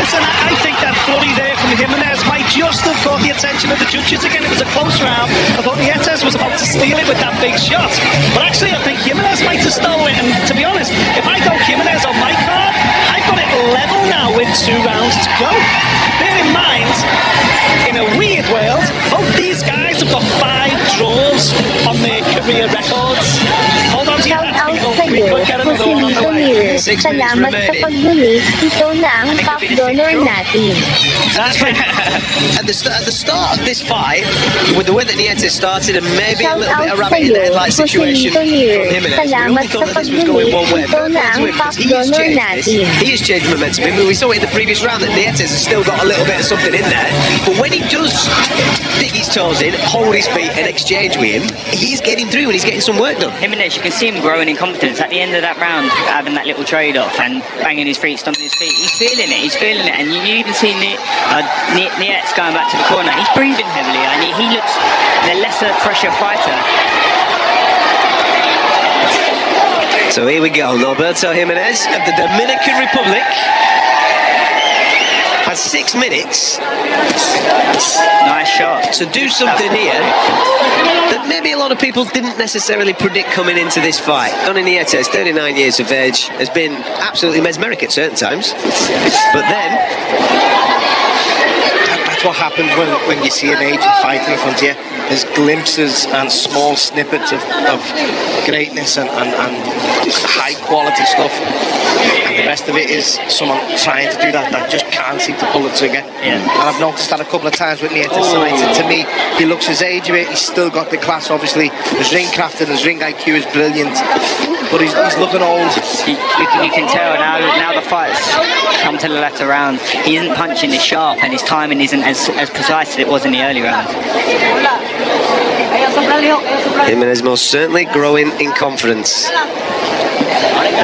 Listen, I think that flurry there from Jimenez might just have caught the attention of the judges again. It was a close round. I thought Nietes was about to steal it with that big shot. But actually, I think Jimenez might have stolen it. And to be honest, if I go Jimenez on my card, I've got it level now with 2 rounds to go. Bear in mind, in a weird world, both these guys have got 5 draws on their career records. Hold on to your Shout hat, out people. sa'yo, We could get another one on the Joselito way. Mirror. 6 minutes Salamat sa remaining. pag-donate. Ikaw na ang top donor natin. At the start of this fight, with the way that Nietes started and maybe a Shout little bit out of rabbit in the sa'yo, headlight situation Joselito from Mirror. Jimenez, we Salamat only sa thought that this was going one way. pag-donate. Ikaw na ang top donor natin. He has changed momentum. I mean, we saw it in the previous round that Nietes has still got a little bit of something in there. But when he does dig his toes in, hold his feet and exchange with him, he's getting through and he's getting some work done. Jimenez, you can see him growing in confidence at the end of that round, having that little trade-off and banging his feet, stomping his feet. He's feeling it, and you even see Nietes going back to the corner. He's breathing heavily, and he looks the lesser, fresher fighter. So here we go, Norberto Jimenez of the Dominican Republic has 6 minutes Nice shot. to do something here that maybe a lot of people didn't necessarily predict coming into this fight. Nonie Nietes, 39 years of age, has been absolutely mesmeric at certain times, but then That's what happens when you see an aged fighter in front of you. There's glimpses and small snippets of greatness and high quality stuff. And the rest of it is someone trying to do that just can't seem to pull the trigger. Yeah. And I've noticed that a couple of times with Nietes tonight. To me, he looks his age of it. He's still got the class, obviously. His ring craft and his ring IQ is brilliant. But he's looking old. You can tell now the fight's come to the latter round. He isn't punching as sharp, and his timing isn't as precise as it was in the early rounds. Jimenez most certainly growing in confidence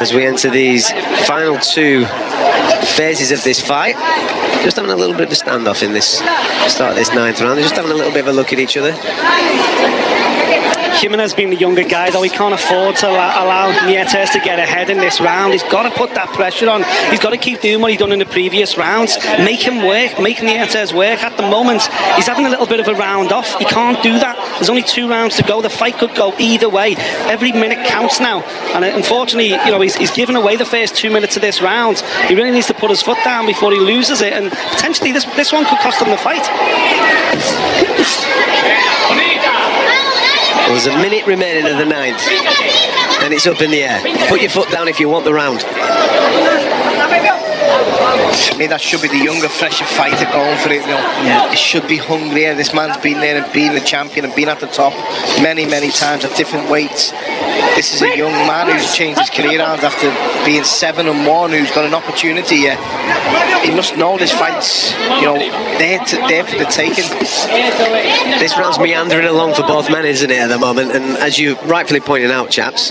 as we enter these final 2 phases of this fight. Just having a little bit of a standoff in this start of this 9th round. They're just having a little bit of a look at each other. Jimenez being the younger guy, though, he can't afford to allow Nietes to get ahead in this round. He's got to put that pressure on. He's got to keep doing what he's done in the previous rounds. Make him work, make Nietes work. At the moment, he's having a little bit of a round off. He can't do that. There's only 2 rounds to go. The fight could go either way. Every minute counts now. And unfortunately, he's given away the first 2 minutes of this round. He really needs to put his foot down before he loses it. And potentially this one could cost him the fight. Well, there's a minute remaining of the 9th, and it's up in the air. Put your foot down if you want the round. To me, that should be the younger, fresher fighter going for it. He should be hungrier. This man's been there and been the champion and been at the top many, many times at different weights. This is a young man who's changed his career around after being 7-1, who's got an opportunity here. He must know this fight's, there for the taking. This round's meandering along for both men, isn't it, at the moment? And as you rightfully pointed out, chaps,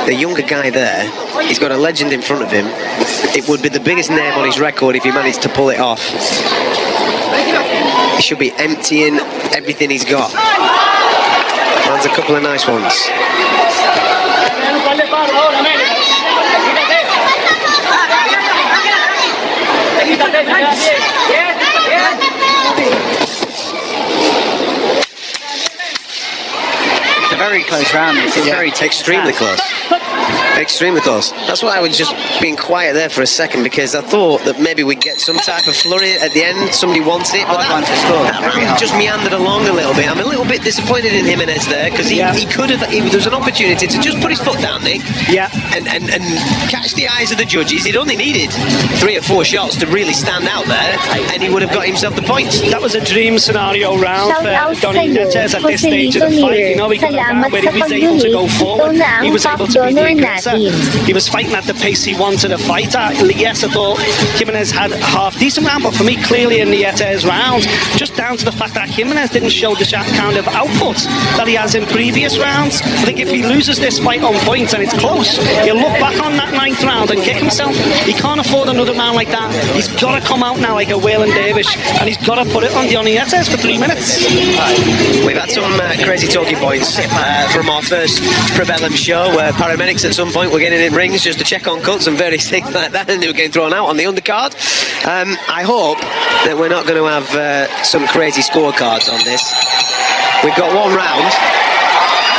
the younger guy there, he's got a legend in front of him. It would be the biggest name on his record if he managed to pull it off. He should be emptying everything he's got. Lands a couple of nice ones. It's a very close round. It's very extremely close. Extremely close. That's why I was just being quiet there for a second, because I thought that maybe we'd get some type of flurry at the end. Somebody wants it, but that round just meandered along a little bit. I'm a little bit disappointed in Jimenez there, because he could have. There was an opportunity to just put his foot down, Nick. Yeah. And catch the eyes of the judges. He'd only needed 3 or 4 shots to really stand out there, and he would have got himself the points. That was a dream scenario round for Nonie at this stage of the fight. He got a round where he was able to go forward. He was able to be the aggressor. He was fighting at the pace he wanted to fight at. Yes, I thought Jimenez had a half-decent round, but for me, clearly in Nietes' round, just down to the fact that Jimenez didn't show the kind of output that he has in previous rounds. I think if he loses this fight on points and it's close, he'll look back on that 9th round and kick himself. He can't afford another round like that. He's got to come out now like a Waylon Davis, and he's got to put it on Nietes for 3 minutes. We've had some crazy talking points from our first Prebellum show, where paramedics at some point were getting in rings just to check on cuts and various things like that, and they were getting thrown out on the undercard. I hope that we're not going to have some crazy scorecards on this. We've got 1 round,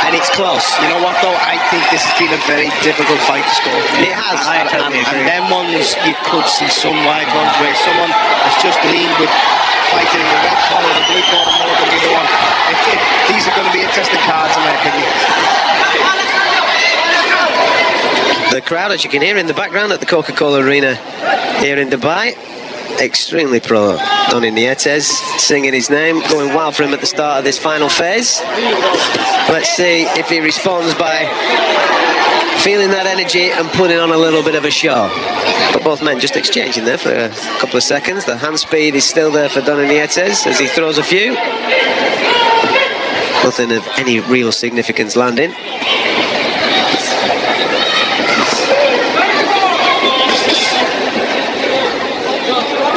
and it's close. You know what, though? I think this has been a very difficult fight to score. It has. And them ones, you could see some wide ones where someone has just leaned with fighting in the red corner, the blue corner, more than the other one. These are going to be interesting cards, in my opinion. The crowd, as you can hear in the background at the Coca-Cola Arena here in Dubai, extremely pro Nonie Nietes, singing his name, going wild for him at the start of this final phase. Let's see if he responds by feeling that energy and putting on a little bit of a show. But both men just exchanging there for a couple of seconds. The hand speed is still there for Nonie Nietes as he throws a few. Nothing of any real significance landing.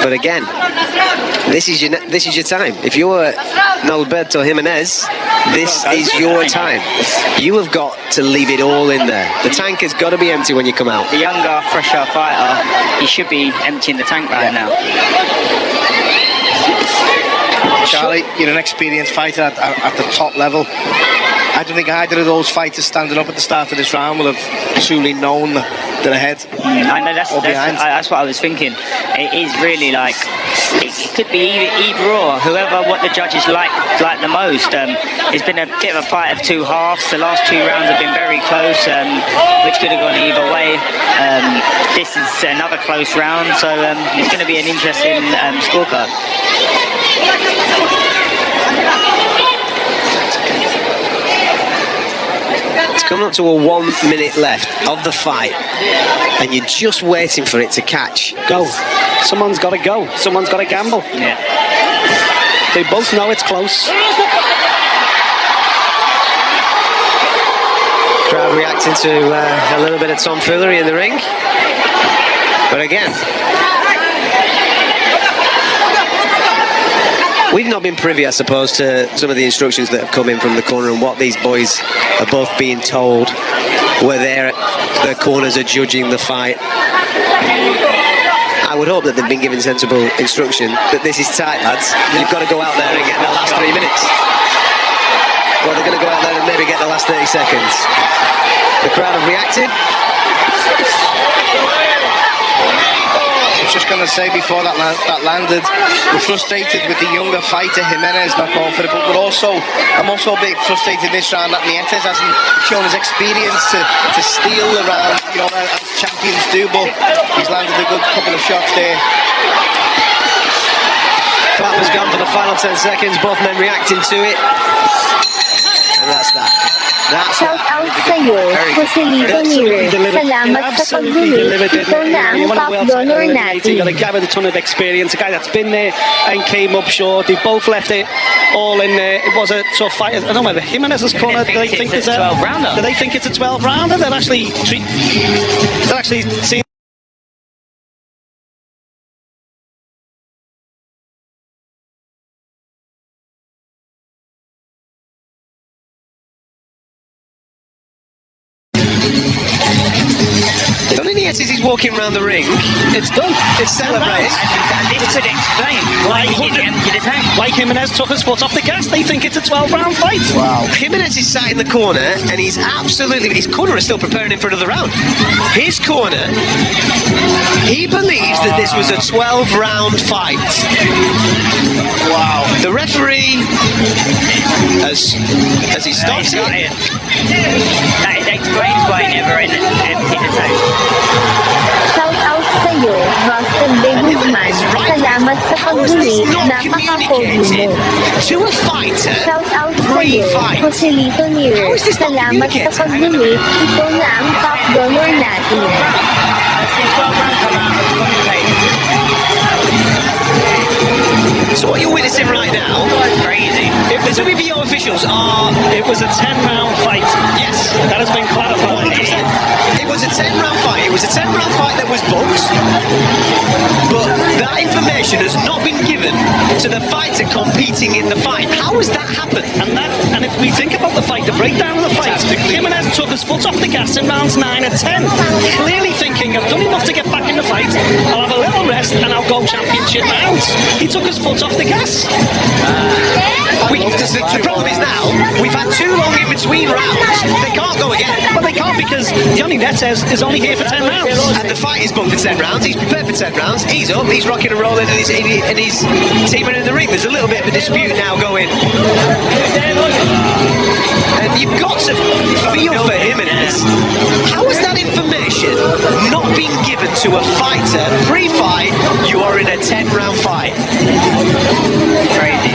But again, this is your time. If you're Norberto Jimenez, this is your time. You have got to leave it all in there. The tank has got to be empty when you come out. The younger, fresher fighter, he should be emptying the tank right now. Charlie, you're an experienced fighter at the top level. I don't think either of those fighters standing up at the start of this round will have truly known they're ahead. I know that's what I was thinking. It is really like it could be either or. What the judges like the most. It's been a bit of a fight of 2 halves. The last 2 rounds have been very close, which could have gone either way. This is another close round, so it's going to be an interesting scorecard. It's coming up to a 1 minute left of the fight, and you're just waiting for it to catch. Go. Someone's got to go. Someone's got to gamble. Yeah. They both know it's close. Crowd reacting to a little bit of tomfoolery in the ring. But again, We've not been privy, I suppose, to some of the instructions that have come in from the corner and what these boys are both being told where their corners are judging the fight. I would hope that they've been given sensible instruction that this is tight, lads. You've got to go out there and get the last 3 minutes. Well, they're going to go out there and maybe get the last 30 seconds. The crowd have reacted. I was just going to say before that landed, we're frustrated with the younger fighter Jimenez not going for it, but I'm also a bit frustrated this round that Nietes hasn't shown his experience to steal the round, as champions do, but he's landed a good couple of shots there. Clap has gone for the final 10 seconds, both men reacting to it. And that's that. Shout out sa'yo, Joselito Nietes. Salamat sa pag-donate. Ikaw na ang top donor He's natin. got a guy with a ton of experience, a guy that's been there and came up short. They both left it all in there. It was a tough fight. I don't know whether Jimenez's corner, do they think it's a 12-rounder? Do they think it's a 12-rounder? They're actually seeing. Nietes is walking around the ring. It's done. It's celebrated. And this could explain why he didn't empty the tank. Why Jimenez took his foot off the gas. They think it's a 12-round fight. Wow. Jimenez is sat in the corner and his corner is still preparing him for another round. His corner, he believes that this was a 12-round fight. Wow. The referee, as he stops it. That explains why he never emptied the tank. Shout out sa'yo, Rustin De Guzman. Salamat sa pag-donate. Napaka-pogi mo. To a fighter, Shout out sa'yo, Joselito Nietes. Salamat sa pag-donate. Ikaw na ang top donor natin. So what you're witnessing right now, crazy. If the WBO officials are... It was a 10-round fight. Yes. That has been clarified. 100%. It was a 10-round fight. It was a 10-round fight that was booked. But that information has not been given to the fighter competing in the fight. How has that happened? And if we think about the fight, the breakdown of the fight, Jimenez took his foot off the gas in rounds 9 and 10. Clearly thinking, I've done enough to get back in the fight. I'll have a little rest and I'll go championship rounds. He took his foot off the gas. The problem is now, we've had too long in between rounds. They can't go again. But they can't because Nietes is only here for 10 rounds. And the fight is booked for 10 rounds. He's prepared for 10 rounds. He's up. He's rocking and rolling, and his team are in the ring. There's a little bit of a dispute now going. And you've got to feel for Jimenez. How has that information not been given to a fighter pre-fight? You are in a 10-round fight. Crazy.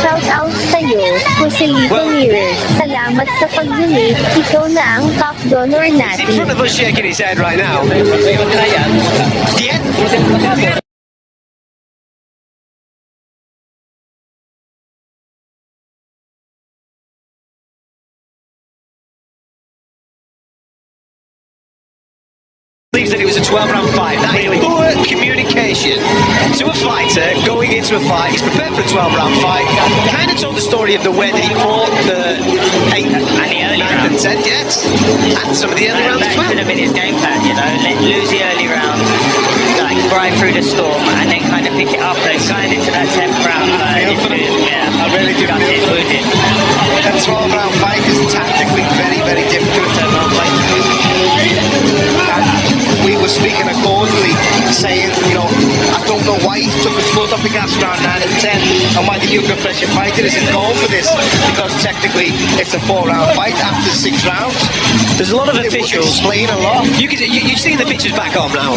Shout out sa'yo, Joselito Nietes. Salamat sa pag-donate. Ikaw na ang top donor He's in natin. front of us shaking his head right now. Yeah. Believes that it was a 12-round fight. That is poor communication to a fighter going into a fight. He's prepared for a 12-round fight. Kind of told the story of the way that he fought the 8th, And the early 9th and 10th, yes. And some of the early rounds That as well. could have been his game plan, lose the early round, like ride through the storm, and then kind of pick it up and slide into that 10th round. I really do. Wounded. A 12-round fight is tactically very, very difficult. We were speaking accordingly, saying, I don't know why he took his foot off the gas round 9 and 10, and why the younger, fresher fighter isn't going for this, because technically it's a 4-round fight after 6 rounds. There's a lot of It would officials. explain a lot. You've seen the pictures back home now.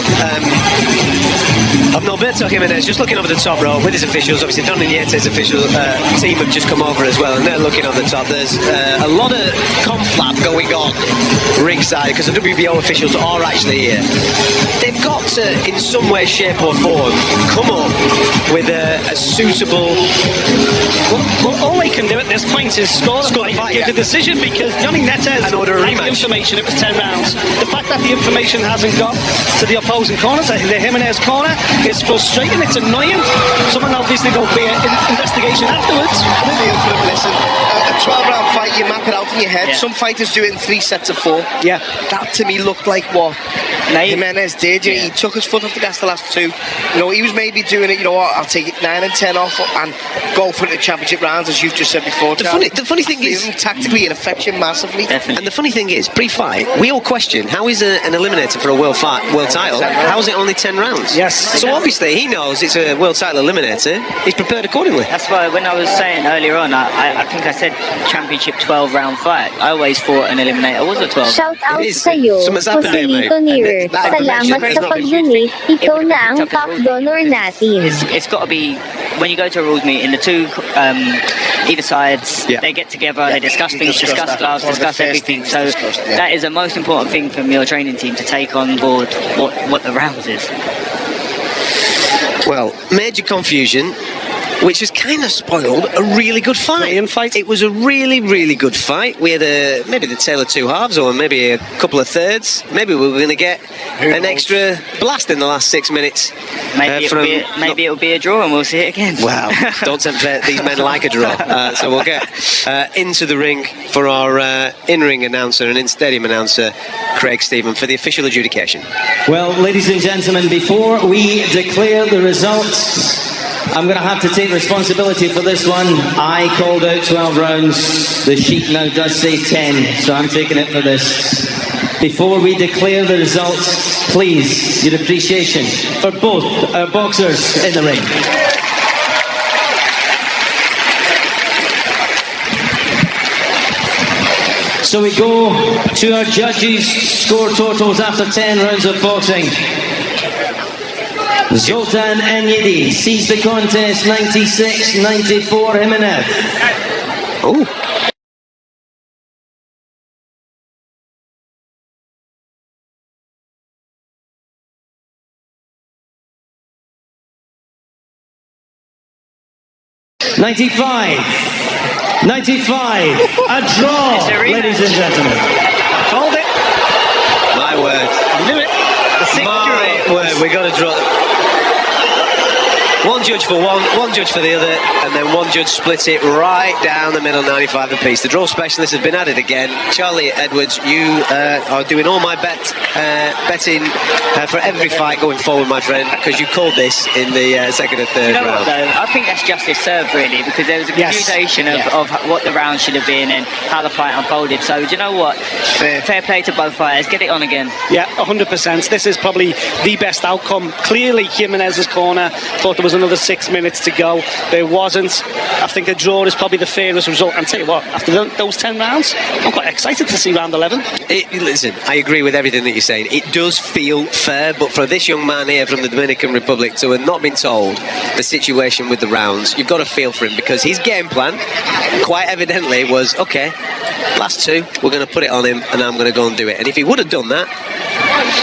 Of Norberto Jimenez just looking over the top row with his officials. Obviously, Nonie and Nietes' official team have just come over as well, and they're looking on the top. There's a lot of conflab going on ringside because the WBO officials are actually here. They've got to, in some way, shape or form, come up with a suitable Well, all they can do at this point is score a fight, give the decision, because Johnny Nietes had the information it was 10 rounds. The fact that the information hasn't got to the opposing corner, to the Jimenez corner, is frustrating, it's annoying. Someone obviously will be an investigation afterwards. Listen, a 12-round fight, you map it out in your head. Yeah. Some fighters do it in 3 sets of 4. Yeah. That to me looked like what Jimenez did. You know, he took his foot off the gas the last 2. You know, he was maybe doing it, you know what, I'll take it 9 and 10 off and go for the championship rounds, as you've just said before. The funny thing is, tactically it affects you massively. and the funny thing is, pre-fight, we all question how is an eliminator for a world title? How is it only 10 rounds? Yes. So obviously he knows it's a world title eliminator. He's prepared accordingly. That's why when I was saying earlier on, I think I said championship 12-round fight. I always thought an eliminator was a 12. Shout out It is. sa'yo, Something's happened there, mate. Joselito Nearer. And that Salamat information sa has not been pag-donate. Ikaw na ang top donor natin. It's got to be, when you go to a rules meeting, the two, either sides, Yeah. they get together, they discuss things, discuss gloves, One of the discuss first everything. things So discussed, yeah. that is the most important thing from your training team, to take on board what the rounds is. Well, major confusion, which has kind of spoiled a really good fight. Brilliant fight. It was a really, really good fight. We had maybe the tale of 2 halves, or maybe a couple of thirds. Maybe we were going to get an extra blast in the last 6 minutes. Maybe it'll be a draw and we'll see it again. Wow, don't tempt these men like a draw. So we'll get into the ring for our in-ring announcer and in-stadium announcer, Craig Stephen, for the official adjudication. Well, ladies and gentlemen, before we declare the results, I'm going to have to take responsibility for this one. I called out 12 rounds. The sheet now does say 10, so I'm taking it for this. Before we declare the results, please, your appreciation for both our boxers in the ring. So we go to our judges' score totals after 10 rounds of boxing. Zoltan Anyedi sees the contest 96-94 Jimenez. Oh. $95, a draw, ladies and gentlemen. Hold it. My word. Do it. My word, we got to draw. One judge for one judge for the other, and then one judge split it right down the middle, 95 apiece. The draw specialist has been added again. Charlie Edwards, you are doing all my betting for every fight going forward, my friend, because you called this in the second and third You know what round. though? I think that's justice served really, because there was a Yes. confusion of what the round should have been and how the fight unfolded. So do you know what? Fair play to both fighters. Get it on again. Yeah, 100%. This is probably the best outcome. Clearly, Jimenez's corner thought there was another 6 minutes to go. There wasn't. I think a draw is probably the fairest result. And tell you what, after those 10 rounds, I'm quite excited to see round 11. Listen, I agree with everything that you're saying. It does feel fair, but for this young man here from the Dominican Republic to have not been told the situation with the rounds, you've got to feel for him, because his game plan, quite evidently, was, okay, last 2, we're going to put it on him, and I'm going to go and do it. And if he would have done that,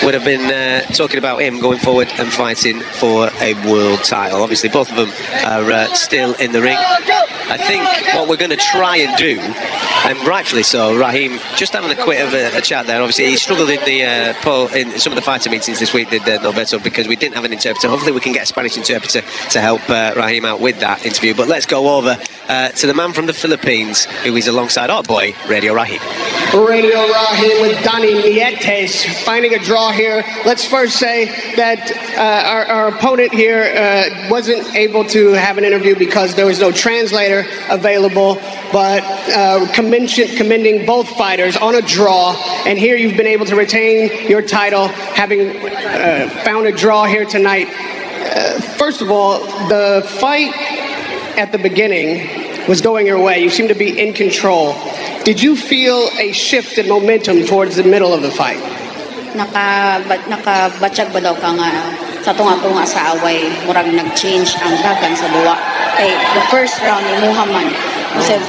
would have been talking about him going forward and fighting for a world title. Obviously, both of them are still in the ring. I think what we're going to try and do, and rightfully so, Raheem, just having a quick of a chat there. Obviously, he struggled in the in some of the fighter meetings this week, did Norberto, because we didn't have an interpreter. Hopefully, we can get a Spanish interpreter to help Raheem out with that interview. But let's go over to the man from the Philippines, who is alongside our boy, Radio Raheem. Radio Raheem with Donnie Nietes, finding a draw here. Let's first say that our opponent here wasn't able to have an interview because there was no translator available, but commending both fighters on a draw, and here you've been able to retain your title, having found a draw here tonight. First of all, the fight at the beginning was going your way. You seem to be in control. Did you feel a shift in momentum towards the middle of the fight? Nakabatsyag ba daw ka nga sa tunga-tunga sa away, murag nag-change ang dagan sa duwa. Kay the first round ni Muhammad. Kasi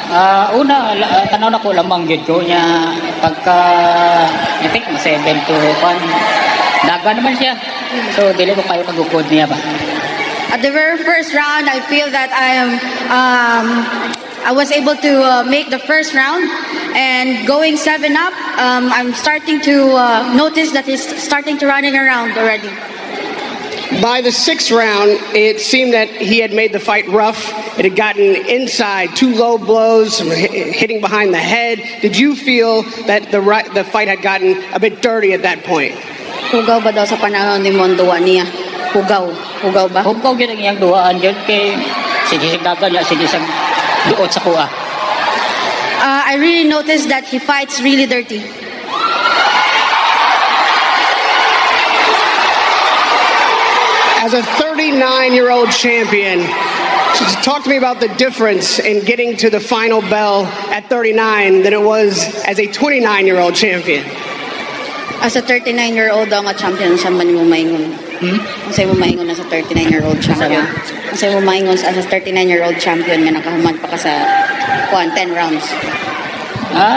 Tanaw na ko lamang yun ko niya pagka I think 7 to 1 daga naman siya, so dili ko kayo magukod niya ba. At the very first round, I feel that I was able to make the first round, and going 7 up, I'm starting to notice that he's starting to running around already. By the 6th round, it seemed that he had made the fight rough. It had gotten inside, 2 low blows, some hitting behind the head. Did you feel that the fight had gotten a bit dirty at that point? Hugaw ba daw sa panahon ni Mondoa niya? Hugaw. Hugaw ba? Huwag yun ang iyang duwaan yun kay sige dagan niya, sige sa duot sa kuha. I really noticed that he fights really dirty. As a 39-year-old champion, talk to me about the difference in getting to the final bell at 39 than it was as a 29-year-old champion. As a 39-year-old daw nga champion, saan man mo maingon? Saan mo maingon as a 39-year-old champion? Saan mo maingon as a 39-year-old champion nga nakahuman pa ka sa 10 rounds?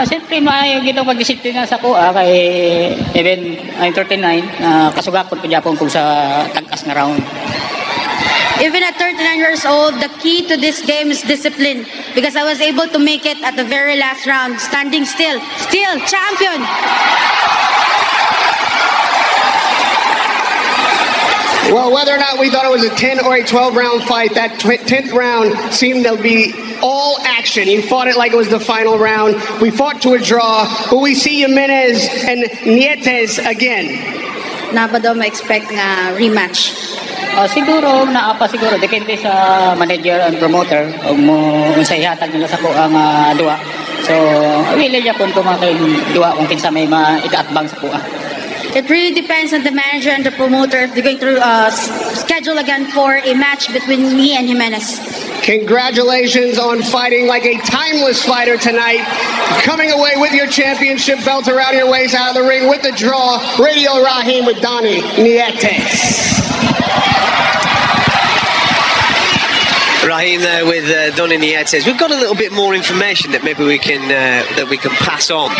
Siyempre maayo gito pag-disiplina sa kuha kay even I'm 39, kasugakot pa Japon kung sa tagkas nga round. Even at 39 years old, the key to this game is discipline, because I was able to make it at the very last round, standing still. Still, champion! Well, whether or not we thought it was a 10 or a 12-round fight, that 10th round seemed to be all action. You fought it like it was the final round. We fought to a draw, but we see Jimenez and Nietes again. Na ba daw ma-expect nga rematch? Siguro, naapa siguro. Depende sa manager and promoter. Kung mo unsahihatag nila sa kuha nga duwa. So, willing niya kung kumakay duwa kung kinsa may ikaatbang sa kuha. It really depends on the manager and the promoter if they're going to schedule again for a match between me and Jimenez. Congratulations on fighting like a timeless fighter tonight. Coming away with your championship belt around your waist out of the ring with the draw. Radio Rahim with Nonie, Nietes. Rahim there with Nonie Nietes. We've got a little bit more information that maybe we can pass on.